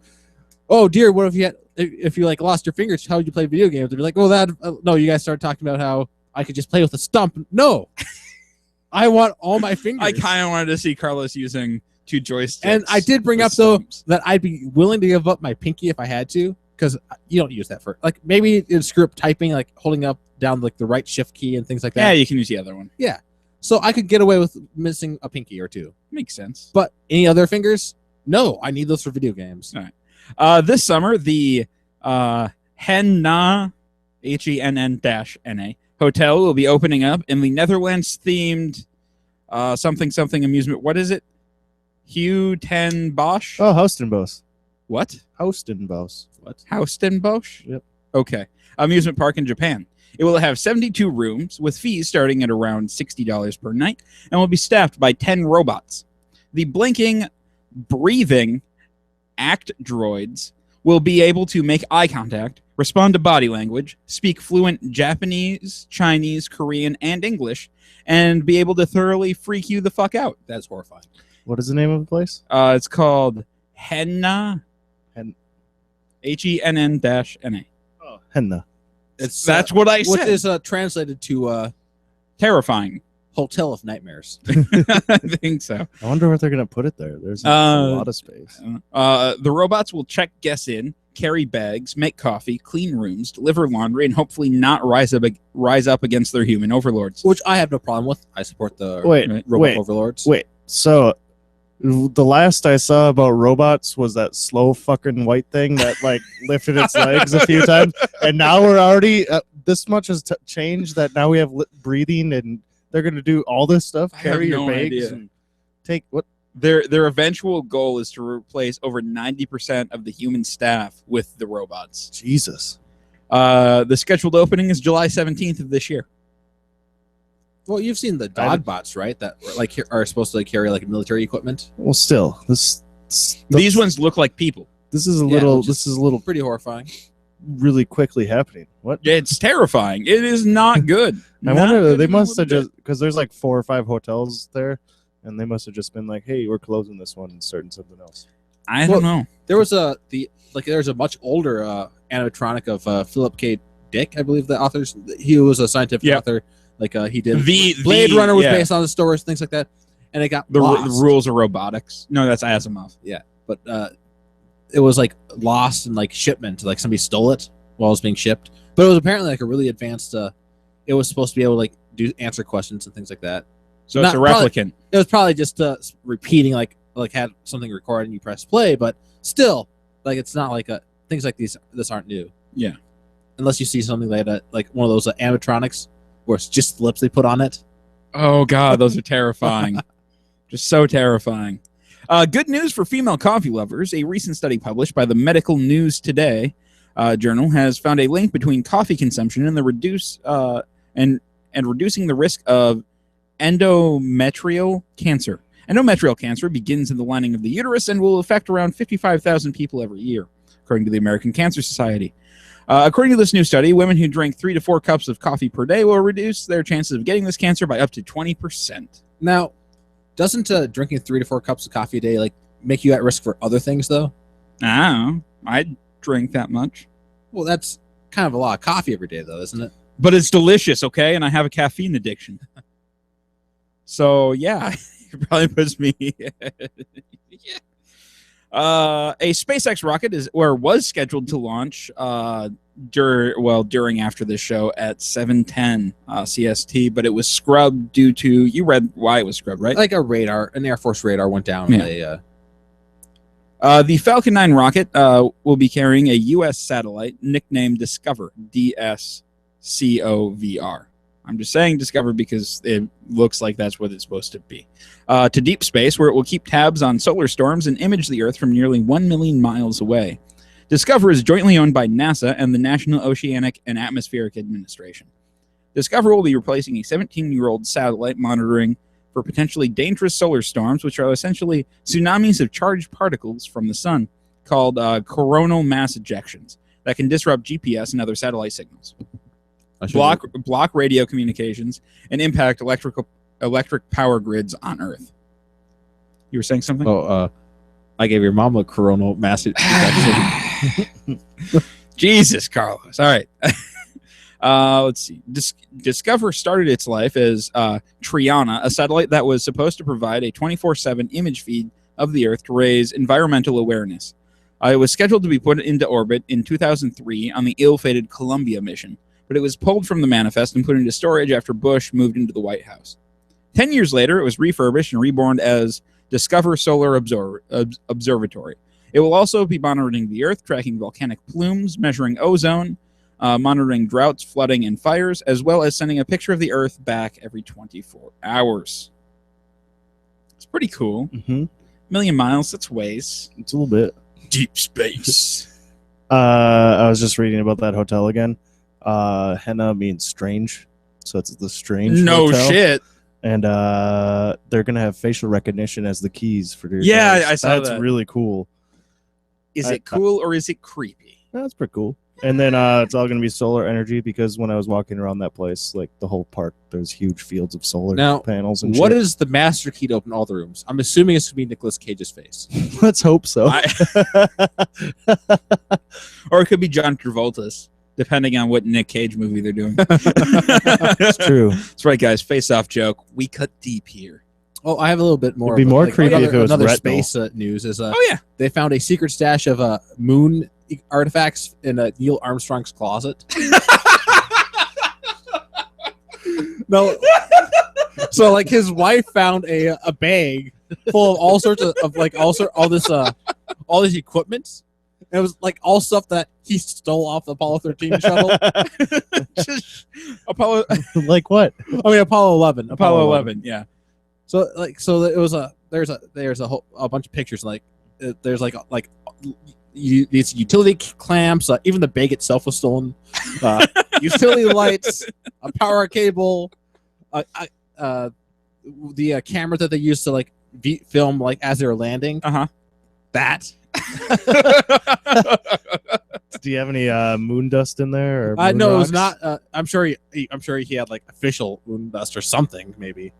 oh dear, what if you like lost your fingers? How would you play video games? They'd be like, well, that no. You guys started talking about how I could just play with a stump. No, I want all my fingers. I kind of wanted to see Carlos using 2 joysticks. And I did bring with up though stumps. that I'd be willing to give up my pinky if I had to, because you don't use that for like maybe it'd screw up typing, like holding up down like the right shift key and things like Yeah, that. you can use the other one. So I could get away with missing a pinky or two. Makes sense. But any other fingers? No, I need those for video games. This summer, the Henna, HENN-NA hotel will be opening up in the Netherlands-themed something amusement. What is it? Hugh Ten Bosch? oh, Houstenbos. What? Houstenbos. What? Houstenbosch? Yep. Okay. Amusement park in Japan. It will have 72 rooms with fees starting at around $60 per night and will be staffed by 10 robots. The blinking, breathing act droids will be able to make eye contact, respond to body language, speak fluent Japanese, Chinese, Korean, and English, and be able to thoroughly freak you the fuck out. That's horrifying. What is the name of the place? It's called Henna. Hen- HENN-NA. Oh, Henna. It's That's what I which said. is translated to Terrifying. Hotel of Nightmares. I think so. I wonder what they're gonna put it there. There's a lot of space. The robots will check guests in, carry bags, make coffee, clean rooms, deliver laundry, and hopefully not rise up against their human overlords. Which I have no problem with. I support the Wait, Right. robot wait, overlords. wait. So the last I saw about robots was that slow fucking white thing that like lifted its legs a few times, and now we're already this much has changed that now we have breathing, and they're gonna do all this stuff, I have carry your no bags, idea. and take what? Their eventual goal is to replace over 90% of the human staff with the robots. Jesus. The scheduled opening is July 17th of this year. Well, you've seen the dog bots, right? That like are supposed to like carry like military equipment. Well, still, These ones look like people. This is a Yeah, little. which This is a little Pretty horrifying. really quickly happening. What? It's terrifying. It is not good. I Not wonder. good They one must have little just because there's like 4 or 5 hotels there, and they must have just been like, "Hey, we're closing this one and starting something else." bit. I don't know. There was a much older animatronic of Philip K. Dick, I believe the authors. He was a scientific Yeah. author. Like he did The Blade Runner was yeah. based on the stories, things like that, and it got the lost. rules of robotics. No, that's Asimov. But it was like lost in like shipment. Like somebody stole it while it was being shipped. But it was apparently like a really advanced. It was supposed to be able to like answer questions and things like that. So it's a Not- probably- replicant. It was probably just repeating like had something recorded and you press play, but still like it's not like things like this aren't new. Yeah. Unless you see something like that, like one of those animatronics where it's just the lips they put on it. Oh god, those are terrifying. Just so terrifying. Good news for female coffee lovers. A recent study published by the Medical News Today journal has found a link between coffee consumption and the reducing the risk of endometrial cancer. Endometrial cancer begins in the lining of the uterus and will affect around 55,000 people every year, according to the American Cancer Society. According to this new study, women who drink 3 to 4 cups of coffee per day will reduce their chances of getting this cancer by up to 20%. Now, doesn't drinking 3 to 4 cups of coffee a day like make you at risk for other things though? Oh, I drink that much. Well, that's kind of a lot of coffee every day though, isn't it? But it's delicious, okay? And I have a caffeine addiction. So, yeah, it probably puts me... A SpaceX rocket was scheduled to launch during after this show at 7:10 CST, but it was scrubbed due to, you read why it was scrubbed, right? Like an Air Force radar went down. Yeah. The Falcon 9 rocket will be carrying a U.S. satellite nicknamed Discover, DSCOVR. I'm just saying Discover because it looks like that's what it's supposed to be. To deep space, where it will keep tabs on solar storms and image the Earth from nearly 1 million miles away. Discover is jointly owned by NASA and the National Oceanic and Atmospheric Administration. Discover will be replacing a 17-year-old satellite monitoring for potentially dangerous solar storms, which are essentially tsunamis of charged particles from the sun, called coronal mass ejections, that can disrupt GPS and other satellite signals, block radio communications, and impact electric power grids on Earth. You were saying something? Oh, I gave your mom a coronal mass ejection. Jesus, Carlos. All right. Let's see. Discover started its life as Triana, a satellite that was supposed to provide a 24/7 image feed of the Earth to raise environmental awareness. It was scheduled to be put into orbit in 2003 on the ill-fated Columbia mission, but it was pulled from the manifest and put into storage after Bush moved into the White House. 10 years later, it was refurbished and reborn as Discover Solar Observatory. It will also be monitoring the Earth, tracking volcanic plumes, measuring ozone, monitoring droughts, flooding, and fires, as well as sending a picture of the Earth back every 24 hours. It's pretty cool. Mm-hmm. Million miles, that's ways. It's a little bit. Deep space. I was just reading about that hotel again. Henna means strange, so it's the strange No hotel. shit. And they're gonna have facial recognition as the keys for your Yeah, guys. I saw That's that. really cool. Is it cool or is it creepy? That's pretty cool. And then it's all gonna be solar energy because when I was walking around that place, like the whole park, there's huge fields of solar Now, panels and What shit. is the master key to open all the rooms? I'm assuming it's going to be Nicolas Cage's face. Let's hope so. Or it could be John Travolta's, depending on what Nick Cage movie they're doing. It's true. That's right, guys. Face-off joke. We cut deep here. Oh, I have a little bit more. It'd be of a- more creepy if it was another retinal. space news. Is Oh, yeah. they found a secret stash of moon artifacts in Neil Armstrong's closet. No, so like his wife found a bag full of all sorts of like all this equipment. It was like all stuff that he stole off the Apollo 13 shuttle. Just Apollo Like what? I mean Apollo 11. Apollo 11, yeah. So it was there's a bunch of pictures like there's these utility clamps, even the bag itself was stolen. Utility lights, a power cable, the camera that they used to like film like as they were landing. That. Do you have any moon dust in there? Or moon No, it rocks? was not. I'm sure he had like official moon dust or something maybe,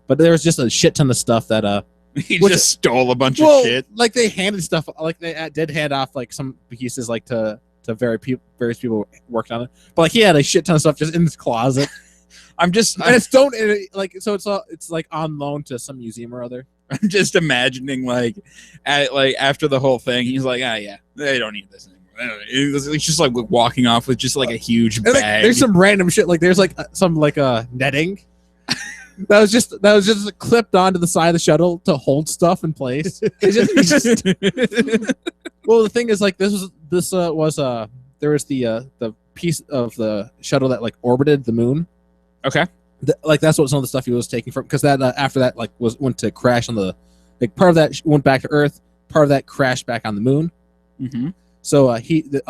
but there was just a shit ton of stuff that He Which- just stole a bunch well, of shit. like they handed stuff like they did hand off like some pieces like to various people working on it, but like he had a shit ton of stuff just in his closet. I'm just And it's like on loan to some museum or other. I'm just imagining like after the whole thing, he's like, yeah, they don't need this anymore. He's just like walking off with just like a huge And, like, bag. there's some random shit like there's like some like netting that was just clipped onto the side of the shuttle to hold stuff in place. It's just well, the thing is like there was the piece of the shuttle that like orbited the moon. Okay. Like that's what some of the stuff he was taking from, because that after that like went to crash on the like part of that went back to Earth, part of that crashed back on the moon. Mm-hmm. So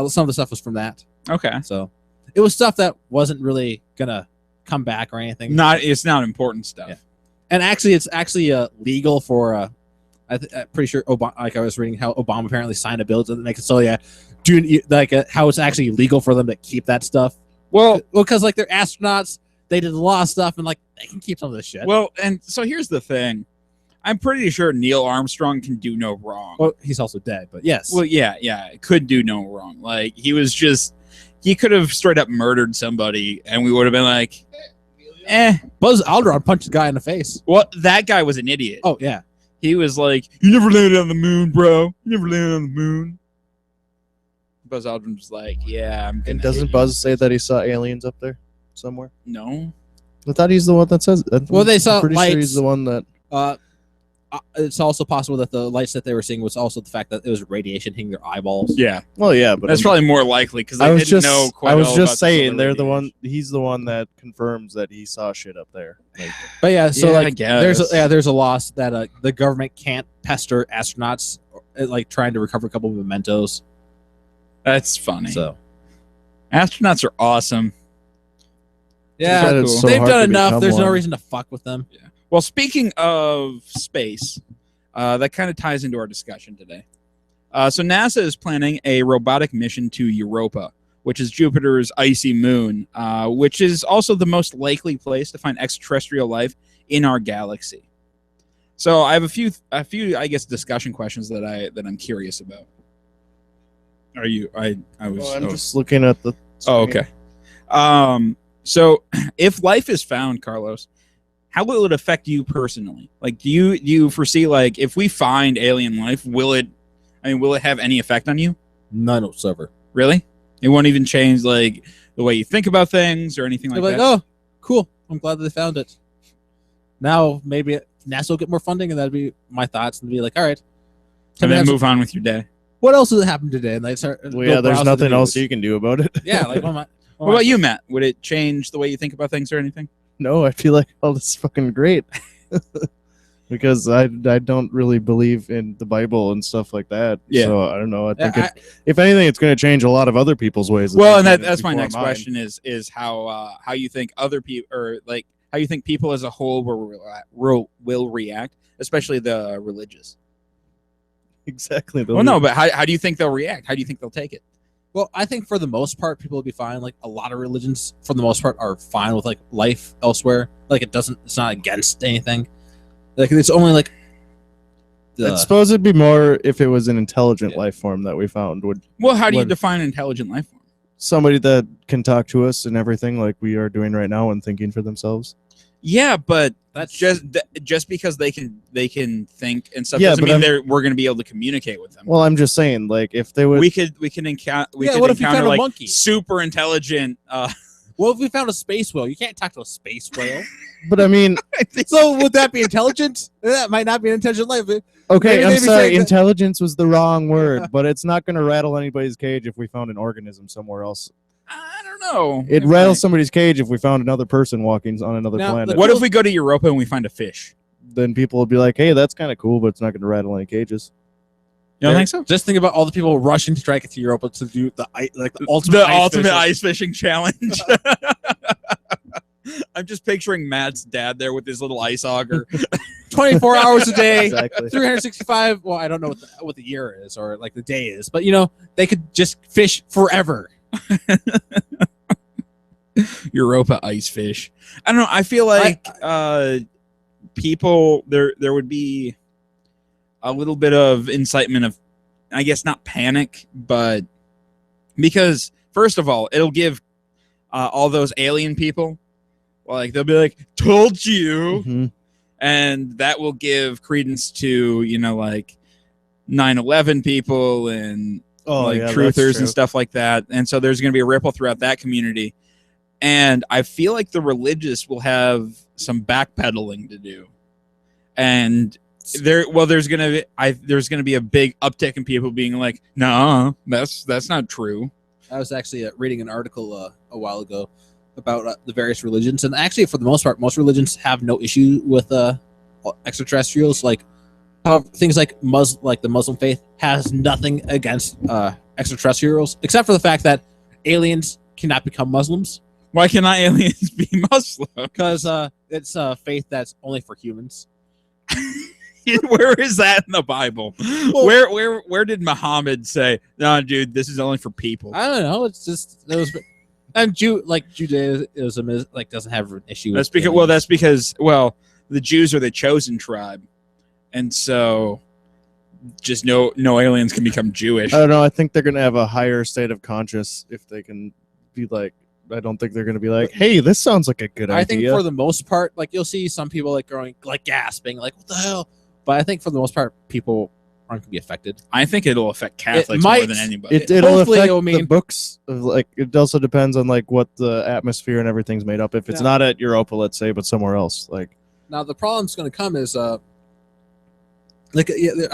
some of the stuff was from that. Okay. So it was stuff that wasn't really gonna come back or anything. It's not important stuff. Yeah. And actually, it's actually legal for. I'm pretty sure Obama. Like I was reading how Obama apparently signed a bill to make it so how it's actually legal for them to keep that stuff. Well, because like they're astronauts, they did a lot of stuff, and like they can keep some of this shit. Well, and so here's the thing. I'm pretty sure Neil Armstrong can do no wrong. Well, he's also dead, but yes. Well, yeah, could do no wrong. Like he could have straight up murdered somebody, and we would have been like, Buzz Aldrin punched the guy in the face. Well, that guy was an idiot. Oh yeah, He was like, "You never landed on the moon, bro. You never landed on the moon." Buzz Aldrin was like, "Yeah, I'm gonna." And doesn't Buzz say that he saw aliens up there somewhere? No. I thought he's the one that says it. Well, they saw I'm pretty sure lights. he's the one that. It's also possible that the lights that they were seeing was also the fact that it was radiation hitting their eyeballs. Yeah, Well, yeah, but that's probably more likely because I they was didn't just, know quite. I was all just about this saying other they're the radiation. one. He's the one that confirms that he saw shit up there. Like, But yeah, so Yeah, I like guess. there's a loss that the government can't pester astronauts like trying to recover a couple of mementos. That's funny. So Astronauts are awesome. yeah, That is so they've hard done to enough. become There's no one. reason to fuck with them. Well, speaking of space, that kind of ties into our discussion today. So NASA is planning a robotic mission to Europa, which is Jupiter's icy moon, which is also the most likely place to find extraterrestrial life in our galaxy. So I have a few, I guess, discussion questions that I'm curious about. Are you? I was. well, I'm just looking at the. Oh, screen. okay. So if life is found, Carlos, how will it affect you personally? Like, do you foresee, like, if we find alien life, will it have any effect on you? None whatsoever. Really? It won't even change, like, the way you think about things or anything like They're like, that? oh, cool. I'm glad that they found it. Now maybe NASA will get more funding, and that'd be my thoughts, and be like, all right. And then move on with your day. What else has happened today? And they start. Well, yeah, there's nothing else you can do about it. Yeah, like what am I? What about you, Matt? Would it change the way you think about things or anything? No, I feel like all this is fucking great. Because I don't really believe in the Bible and stuff like that. Yeah. So I don't know. I think I- if anything, it's going to change a lot of other people's ways. of Well, and thinking that's my before next mine. question is how you think other people, or like how you think people as a whole will react, especially the religious. Exactly. Well, no, but how do you think they'll react? How do you think they'll take it? Well, I think for the most part, people will be fine. Like a lot of religions, for the most part, are fine with like life elsewhere. Like it's not against anything. Like it's only like. I suppose it'd be more if it was an intelligent life form that we found. Would Well, how do you What- define an intelligent life form? somebody that can talk to us and everything like we are doing right now and thinking for themselves? Yeah, but That's just because they can think and stuff Yeah, doesn't but mean I'm- we're going to be able to communicate with them. Well, I'm just saying, like, if they would. we can encounter Yeah, what if we found a like monkey? super intelligent. Well, if we found a space whale, you can't talk to a space whale. But I mean, So would that be intelligent? That might not be an intelligent life. okay, Maybe I'm they'd be sorry. saying that- Intelligence was the wrong word, but it's not going to rattle anybody's cage if we found an organism somewhere else. I don't know. It It rattles might. somebody's cage if we found another person walking on another Now, planet. What if we go to Europa and we find a fish? Then people will be like, "Hey, that's kind of cool, but it's not going to rattle any cages." You don't think so? Just think about all the people rushing to try to get to Europa to do the ultimate Ultimate fishing. ice fishing challenge. I'm just picturing Matt's dad there with his little ice auger. 24 hours a day, Exactly. 365. Well, I don't know what the year is or like the day is, but you know they could just fish forever. Europa ice fish. I don't know. I feel like people there would be a little bit of incitement of, I guess, not panic, but because first of all, it'll give all those alien people, like, they'll be like, "Told you," Mhm. and that will give credence to, you know, like 9/11 people and like yeah, that's truthers true. and stuff like that. And so there's going to be a ripple throughout that community. And I feel like the religious will have some backpedaling to do. And there's going to be a big uptick in people being like, "No, that's not true." I was actually reading an article a while ago about the various religions, and actually, for the most part, most religions have no issue with extraterrestrials. Like things like the Muslim faith has nothing against extraterrestrials, except for the fact that aliens cannot become Muslims Why cannot aliens be Muslim? because it's a faith that's only for humans. Where is that in the Bible? Where did Muhammad say, "No, dude, this is only for people"? I don't know. It's just those. And Judaism is like doesn't have an issue. That's with because the Jews are the chosen tribe, and so just no aliens can become Jewish. I don't know. I think they're going to have a higher state of conscious if they can be like. I don't think they're going to be like, "Hey, this sounds like a good I think idea." for the most part, like you'll see some people like going, like gasping, like what the hell? but I think for the most part, people aren't going to be affected. I think it'll affect Catholics might. more than anybody. It'll Hopefully affect it'll the mean- books. Like it also depends on like what the atmosphere and everything's made up. If it's Yeah. not at Europa, let's say, but somewhere else, like Now the problem's going to come is I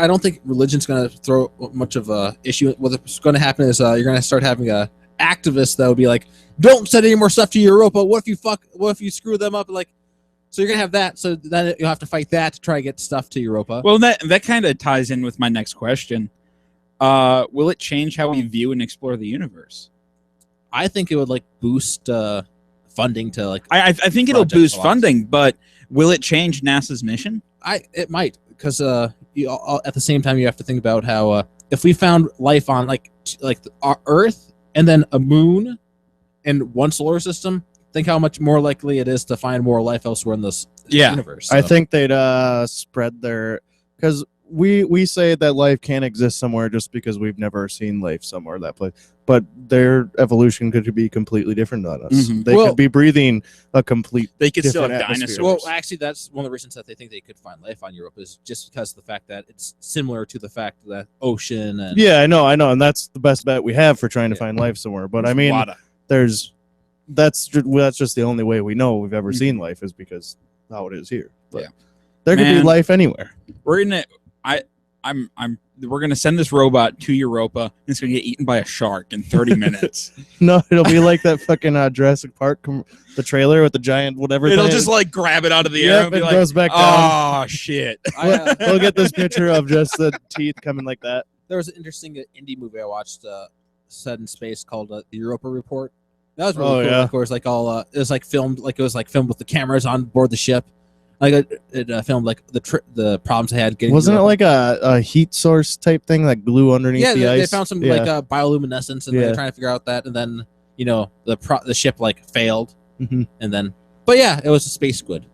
don't think religion's going to throw much of a issue. What's going to happen is you're going to start having a activist that would be like, don't send any more stuff to Europa. What if you screw them up? Like, so you're going to have that. So then you'll have to fight that to try to get stuff to Europa. Well, that kind of ties in with my next question. Will it change how we view and explore the universe? I think it would like boost funding to like. I think it'll Project boost a lot. funding, but will it change NASA's mission? It might, because at the same time you have to think about how if we found life on like our Earth and then a moon and one solar system, think how much more likely it is to find more life elsewhere in this universe. I So, think they'd spread their because we say that life can't exist somewhere just because we've never seen life somewhere that place, but their evolution could be completely different than us. Mhm. They Well- could be breathing a complete. They could still have Different atmosphere. dinosaurs. well, actually, that's one of the reasons that they think they could find life on Europa is just because of the fact that it's similar to the fact that ocean and Yeah, I know, and that's the best bet we have for trying to Yeah. find life somewhere. But I mean, Wada. that's just the only way we know we've ever seen life is because how it is here. But Yeah. there could be Man. life anywhere. We're gonna we're gonna send this robot to Europa and it's gonna get eaten by a shark in 30 minutes. No, it'll be like that fucking Jurassic Park, the trailer with the giant whatever. It'll thing. just like grab it out of the air Yep, and be it like, goes back down. oh shit. We'll get this picture of just the teeth coming like that. there was an interesting indie movie I watched set in space called the Europa Report. That was really Oh, cool. yeah. Like, it was like all it was like filmed with the cameras on board the ship. Like it filmed like the problems they had getting. to Wasn't it Europa. like a heat source type thing that glue underneath Yeah, the they ice? found some Yeah. like bioluminescence, and Yeah. they're trying to figure out that, and then the ship like failed, Mhm. and then but yeah, it was a space squid.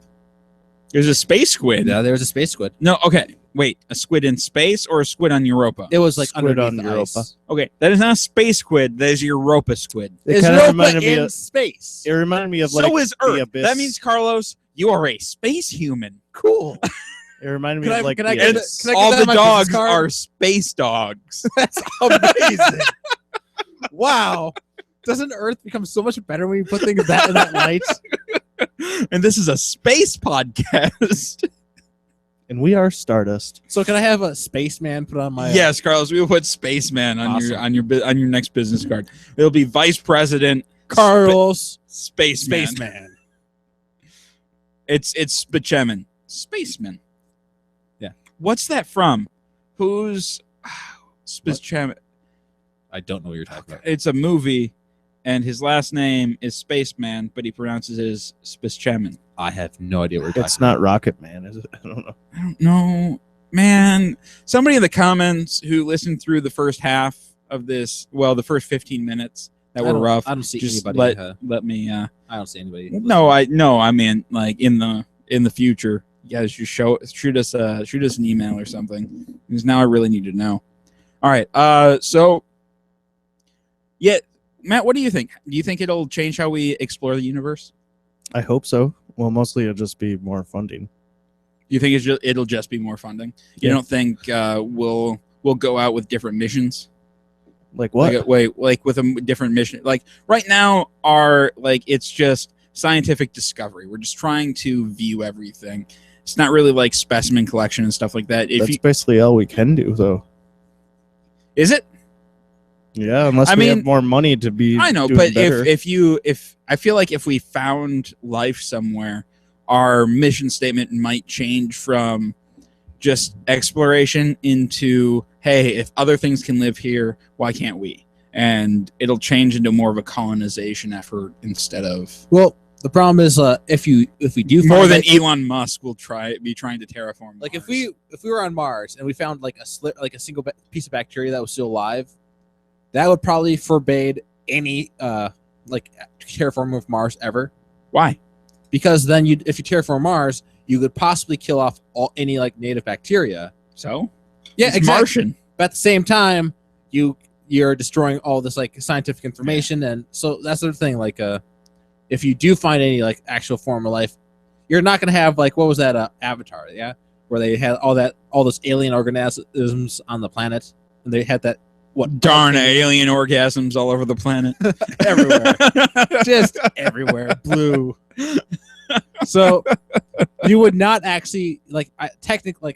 There's a space squid. Yeah, there was a space squid. No, okay. Wait, a squid in space or a squid on Europa? It was like Squid underneath on the Europa. ice. Okay, that is not a space squid. That is Europa squid. It Is kind of Europa reminded me in of. space? It reminded me of like So is the Earth. abyss. That means, Carlos, you are a space human. Cool. it reminded me Can of I- like can I the get And abyss. Can I get all that the on my business dogs card? are space dogs. That's amazing. Wow. Doesn't Earth become so much better when you put things in that light? And this is a space podcast. And we are Stardust. So can I have a spaceman put on my? Yes, Carlos, we will put spaceman on Awesome. on your next business card. It'll be vice president Carlos spaceman. spaceman. It's Spaceman. Spaceman. Yeah. What's that from? Who's Spaceman? I don't know what you're talking about. It's a movie, and his last name is Spaceman, but he pronounces it as Spaceman. I have no idea what you're It's talking not Rocket Man, is it? I don't know. I don't know, man. Somebody in the comments who listened through the first half of this, well, the first 15 minutes that about. were rough. I don't see Just anybody. let me. I don't see anybody. I mean, like in the future, you guys just shoot us an email or something, because now I really need to know. All right. So, yeah, Matt, what do you think? Do you think it'll change how we explore the universe? I hope so. Well, mostly it'll just be more funding. You think it'll just be more funding? You Yeah. don't think we'll go out with different missions? Like what? Like with a different mission. Like right now, it's just scientific discovery. We're just trying to view everything. It's not really like specimen collection and stuff like that. That's basically all we can do, though. Is it? Yeah, unless I we mean, have more money to be. I know, doing but better. if I feel like if we found life somewhere, our mission statement might change from just exploration into, hey, if other things can live here, why can't we? And it'll change into more of a colonization effort instead of Well, the problem is if we do more find than life- Elon Musk will be trying to terraform. like if Mars. we were on Mars and we found like a single piece of bacteria that was still alive, that would probably forbade any like terraforming of Mars ever, Why? because then if you terraform Mars, you could possibly kill off any like native bacteria. So Yeah, it's exactly. Martian. But at the same time, you're destroying all this like scientific information, and so that's the thing. Like, if you do find any like actual form of life, you're not gonna have like what was that Avatar? Yeah, where they had all that all those alien organisms on the planet, and they had that Darn alien orgasms all over the planet. everywhere, just everywhere, blue. So you would not actually technically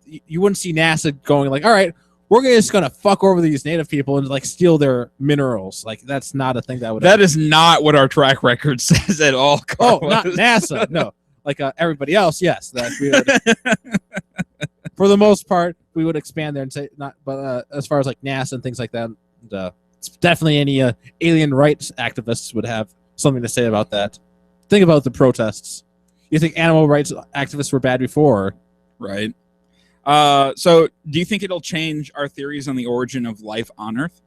you wouldn't see NASA going like, all right, we're just gonna fuck over these native people and like steal their minerals. Like that's not a thing that would. That is not what our track record says at all. Oh, Carlos. not NASA. No, like everybody else. Yes, that we would, for the most part, we would expand there and say not. But as far as like NASA and things like that, it's definitely any alien rights activists would have something to say about that. Think about the protests. You think animal rights activists were bad before? Right. So do you think it'll change our theories on the origin of life on Earth?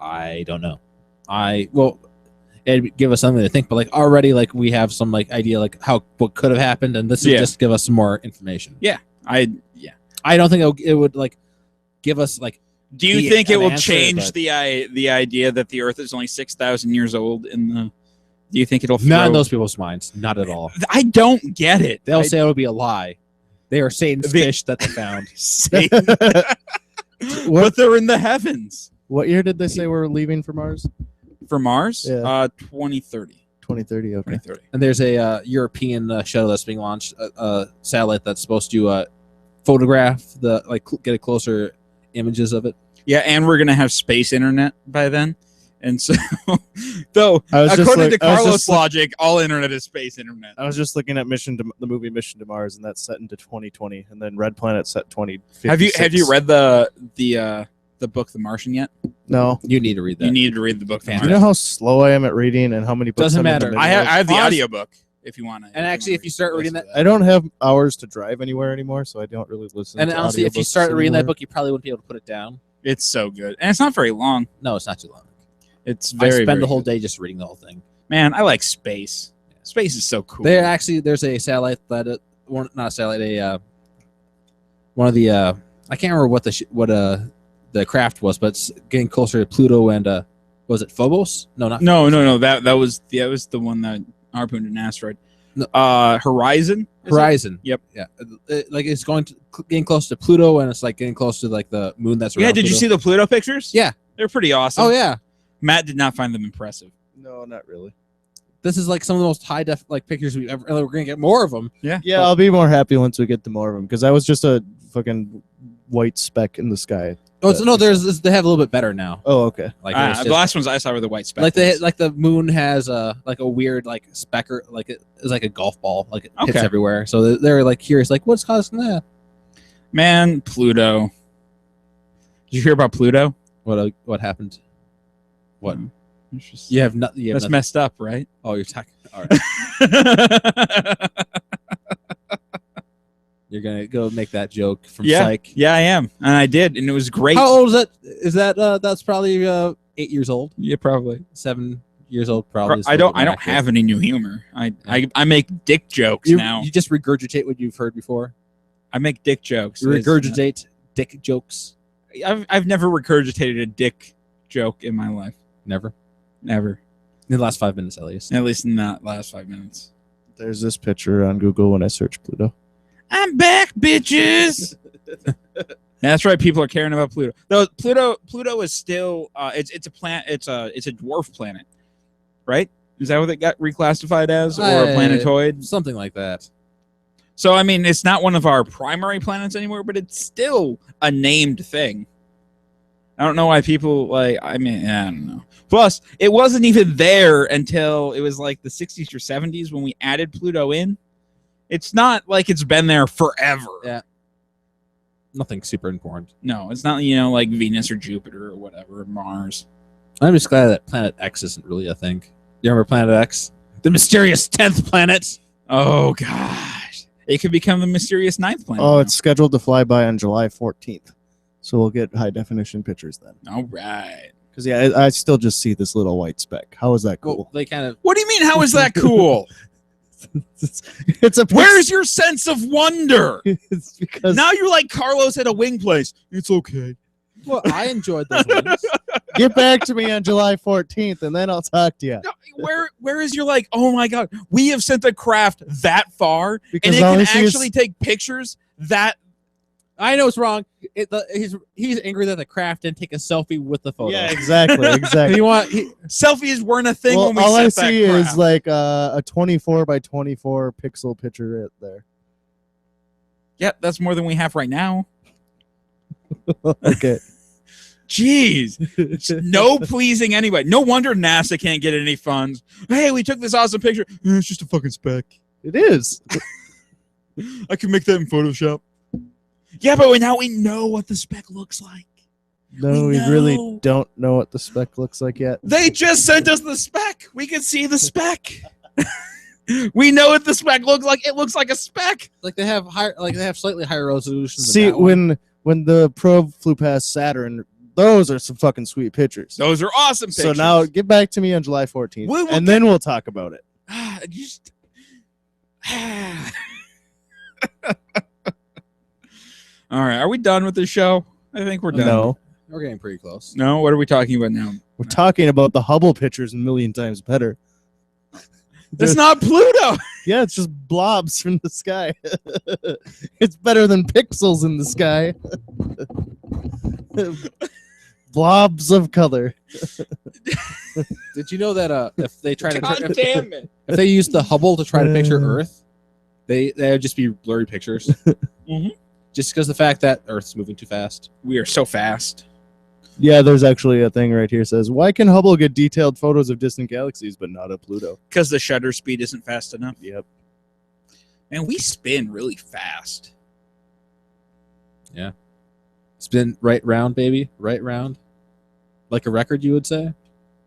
I don't know. It'd give us something to think, but like already, like we have some like idea like what could have happened, and this would just give us some more information. I don't think it would like give us like. Do you think it will change the idea that the Earth is only 6,000 years old? Do you think it'll not in those people's minds? Not at all. I don't get it. They'll say it'll be a lie. They are Satan's fish that they found. Satan. But they're in the heavens. What year did they say we're leaving for Mars? For Mars? Yeah. 2030. 2030. Okay. 2030. And there's a European shuttle that's being launched, a satellite that's supposed to photograph get a closer images of it. Yeah, and we're gonna have space internet by then. And so, though, I was just according like- to I was Carlos' just like- logic, all internet is space internet. I was just looking at the movie Mission to Mars, and that's set into 2020, and then Red Planet set 2050. Have you read the book The Martian yet? No. You need to read that. You need to read the book The Do you Do you Martian. know how slow I am at reading and how many books? Doesn't I'm in the matter. middle I of? have the Honest- audiobook if you want to. And actually, if you start reading that, I don't have hours to drive anywhere anymore, so I don't really listen. and to honestly, if you audiobooks start reading that anymore. book, you probably wouldn't be able to put it down. It's so good, and it's not very long. No, it's not too long. It's I very. spend very the whole good. day just reading the whole thing. Man, I like space. Space is so cool. There's a satellite that not a satellite, one of the I can't remember what the craft was, but it's getting closer to Pluto and was it Phobos? No, not No. That was the one that harpooned an asteroid. No. Horizon. is it? Horizon. Yep. Yeah, like it's getting close to Pluto, and it's like getting close to like the moon that's around. Yeah. Did you see the Pluto pictures? Yeah. They're pretty awesome. Oh yeah, Matt did not find them impressive. No, not really. this is like some of the most high def like pictures we've ever. We're gonna get more of them. Yeah. Yeah, I'll be more happy once we get to more of them, because that was just a fucking white speck in the sky. Oh, no, they have a little bit better now. Oh, okay. Like it's The just- last ones I saw were the white specks. like the moon has like a weird like specker, like it's like a golf ball, like it hits Okay. everywhere. So they're like curious, like what's causing that? Man, Pluto. Did you hear about Pluto? What happened? What? It's just- You have nothing. That's messed up, right? Oh, you're talking. All right. You're gonna go make that joke from yeah, Psych. yeah, I am, and I did, and it was great. How old is that? Is that that's probably 8 years old, Yeah, probably. 7 years old, probably. is a I little don't. bit I don't accurate. have any new humor. I make dick jokes You, now. you just regurgitate what you've heard before. I make dick jokes. You regurgitate dick jokes. I've never regurgitated a dick joke in my life. Never. Never. In the last 5 minutes, at least. At least in that last 5 minutes. There's this picture on Google when I search Pluto. I'm back, bitches. That's right. People are caring about Pluto. Though Pluto is still it's a planet. It's a dwarf planet, right? Is that what it got reclassified as, or a planetoid? Something like that. So I mean, it's not one of our primary planets anymore, but it's still a named thing. I don't know why people like. I mean, I don't know. Plus, it wasn't even there until it was like the 60s or 70s when we added Pluto in. It's not like it's been there forever. Yeah. Nothing super important. No, it's not, like Venus or Jupiter or whatever, or Mars. I'm just glad that Planet X isn't really a thing. You remember Planet X? The mysterious 10th planet. Oh, gosh. It could become the mysterious 9th planet. Oh, it's scheduled to fly by on July 14th. So we'll get high definition pictures then. All right. Because, yeah, I still just see this little white speck. How is that cool? Well, they kind of. What do you mean, how is that cool? It's a Where's your sense of wonder? It's because Now you're like Carlos at a wing place. It's okay. Well, I enjoyed those ones. get back to me on July 14th, and then I'll talk to you. No, where is your like, oh my God, we have sent a craft that far, Because and it all can I see is- actually take pictures That I know it's wrong. He's angry that the craft didn't take a selfie with the photo. Yeah, exactly, exactly. selfies weren't a thing Well, when we all I set that see is crap. like a 24 by 24 pixel picture right there. Yep, that's more than we have right now. Okay. Jeez. No pleasing anyway. No wonder NASA can't get any funds. Hey, we took this awesome picture. It's just a fucking speck. It is. I can make that in Photoshop. Yeah, but now we know what the speck looks like. No, we really don't know what the spec looks like yet. They just sent us the spec. We can see the spec. We know what the spec looks like. It looks like a speck. Like they have slightly higher resolution. See, when the probe flew past Saturn, those are some fucking sweet pictures. Those are awesome pictures. So now get back to me on July 14th, We will and then we'll talk about it. Just. All right, are we done with the show? I think we're done. No, we're getting pretty close. No, what are we talking about now? we're talking about the Hubble pictures a million times better. It's not Pluto. Yeah, it's just blobs from the sky. It's better than pixels in the sky. Blobs of color. Did you know that if they try to God damn it. if they use the Hubble to try to picture Earth, they would just be blurry pictures. Mhm. Just because the fact that Earth's moving too fast. We are so fast. Yeah, there's actually a thing right here says, why can Hubble get detailed photos of distant galaxies but not of Pluto? Because the shutter speed isn't fast enough. Yep. And we spin really fast. Spin right round, baby. Right round. Like a record, you would say?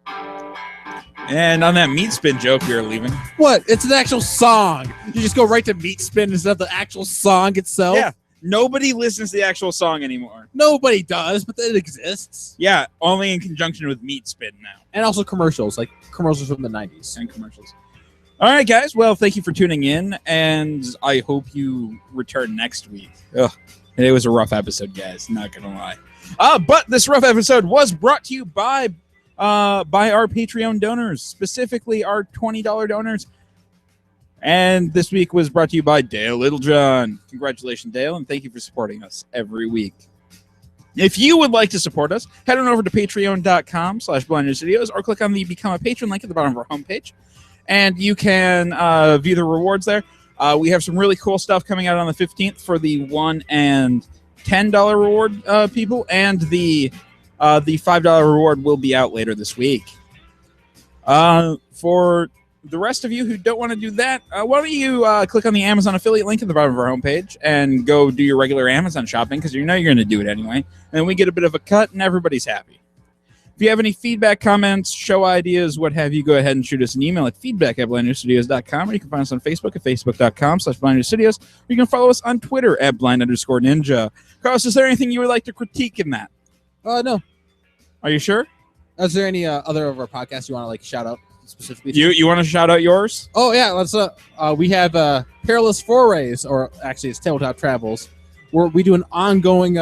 And on that meat spin joke you're leaving. What? It's an actual song. You just go right to meat spin instead of the actual song itself? Yeah. Nobody listens to the actual song anymore. Nobody does, but it exists. Yeah, only in conjunction with meat spin now. And also commercials, like commercials from the 90s. And commercials. All right, guys. Well, thank you for tuning in, and I hope you return next week. Ugh, it was a rough episode, guys. Not gonna lie. But this rough episode was brought to you by our Patreon donors, specifically our $20 donors. And this week was brought to you by Dale Littlejohn. Congratulations, Dale, and thank you for supporting us every week. If you would like to support us, head on over to patreon.com/blindnewstudios or click on the Become a Patron link at the bottom of our homepage. And you can view the rewards there. We have some really cool stuff coming out on the 15th for the $1 and $10 reward people, and the $5 reward will be out later this week. For the rest of you who don't want to do that, why don't you click on the Amazon affiliate link at the bottom of our homepage and go do your regular Amazon shopping, because you know you're going to do it anyway. And then we get a bit of a cut and everybody's happy. If you have any feedback, comments, show ideas, what have you, go ahead and shoot us an email at feedback@blindnewstudios.com, or you can find us on Facebook at facebook.com/blindnewstudios, or you can follow us on Twitter at blind_ninja. Carlos, is there anything you would like to critique in that? No. Are you sure? Is there any other of our podcasts you want to like shout out specifically? You want to shout out yours? Oh yeah, let's. We have Perilous Forays, or actually it's Tabletop Travels, where we do an ongoing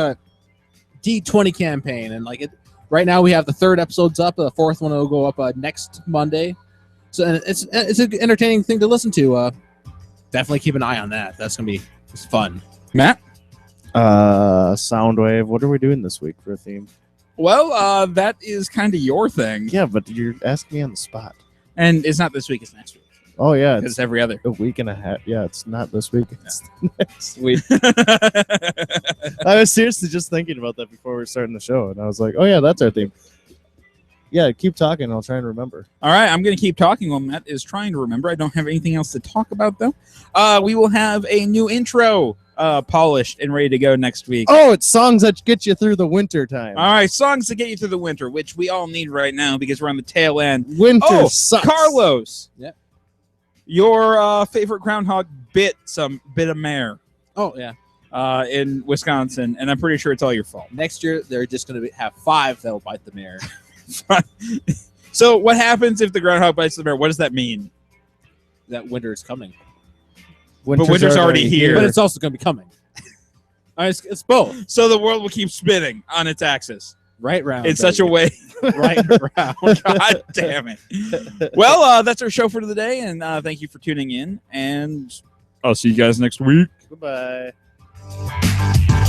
D20 campaign, and like it. Right now we have the 3rd episodes up. The 4th one will go up next Monday. So and it's an entertaining thing to listen to. Definitely keep an eye on that. That's gonna be fun. Matt? Soundwave. What are we doing this week for a theme? Well, that is kind of your thing. Yeah, but you're asking me on the spot. And it's not this week, it's next week. Oh yeah, It's every other. a week and a half. Yeah, it's not this week. It's next week. I was seriously just thinking about that before we were starting the show, and I was like, "Oh yeah, that's our theme." Yeah, keep talking. I'll try and remember. All right, I'm going to keep talking while Matt is trying to remember. I don't have anything else to talk about, though. We will have a new intro polished and ready to go next week. Oh, it's songs that get you through the winter time. All right, songs to get you through the winter, which we all need right now because we're on the tail end. Winter sucks. Carlos. Yep. Your favorite groundhog bit a mare Oh yeah. in Wisconsin, and I'm pretty sure it's all your fault. Next year they're just gonna have 5 that'll bite the mare. So what happens if the groundhog bites the mare? What does that mean? That winter is coming, But winter's already here. but it's also gonna be coming. It's both. So the world will keep spinning on its axis Right round. in such a way. right round. God damn it. Well, that's our show for the day, and thank you for tuning in, and I'll see you guys next week. Goodbye. Bye.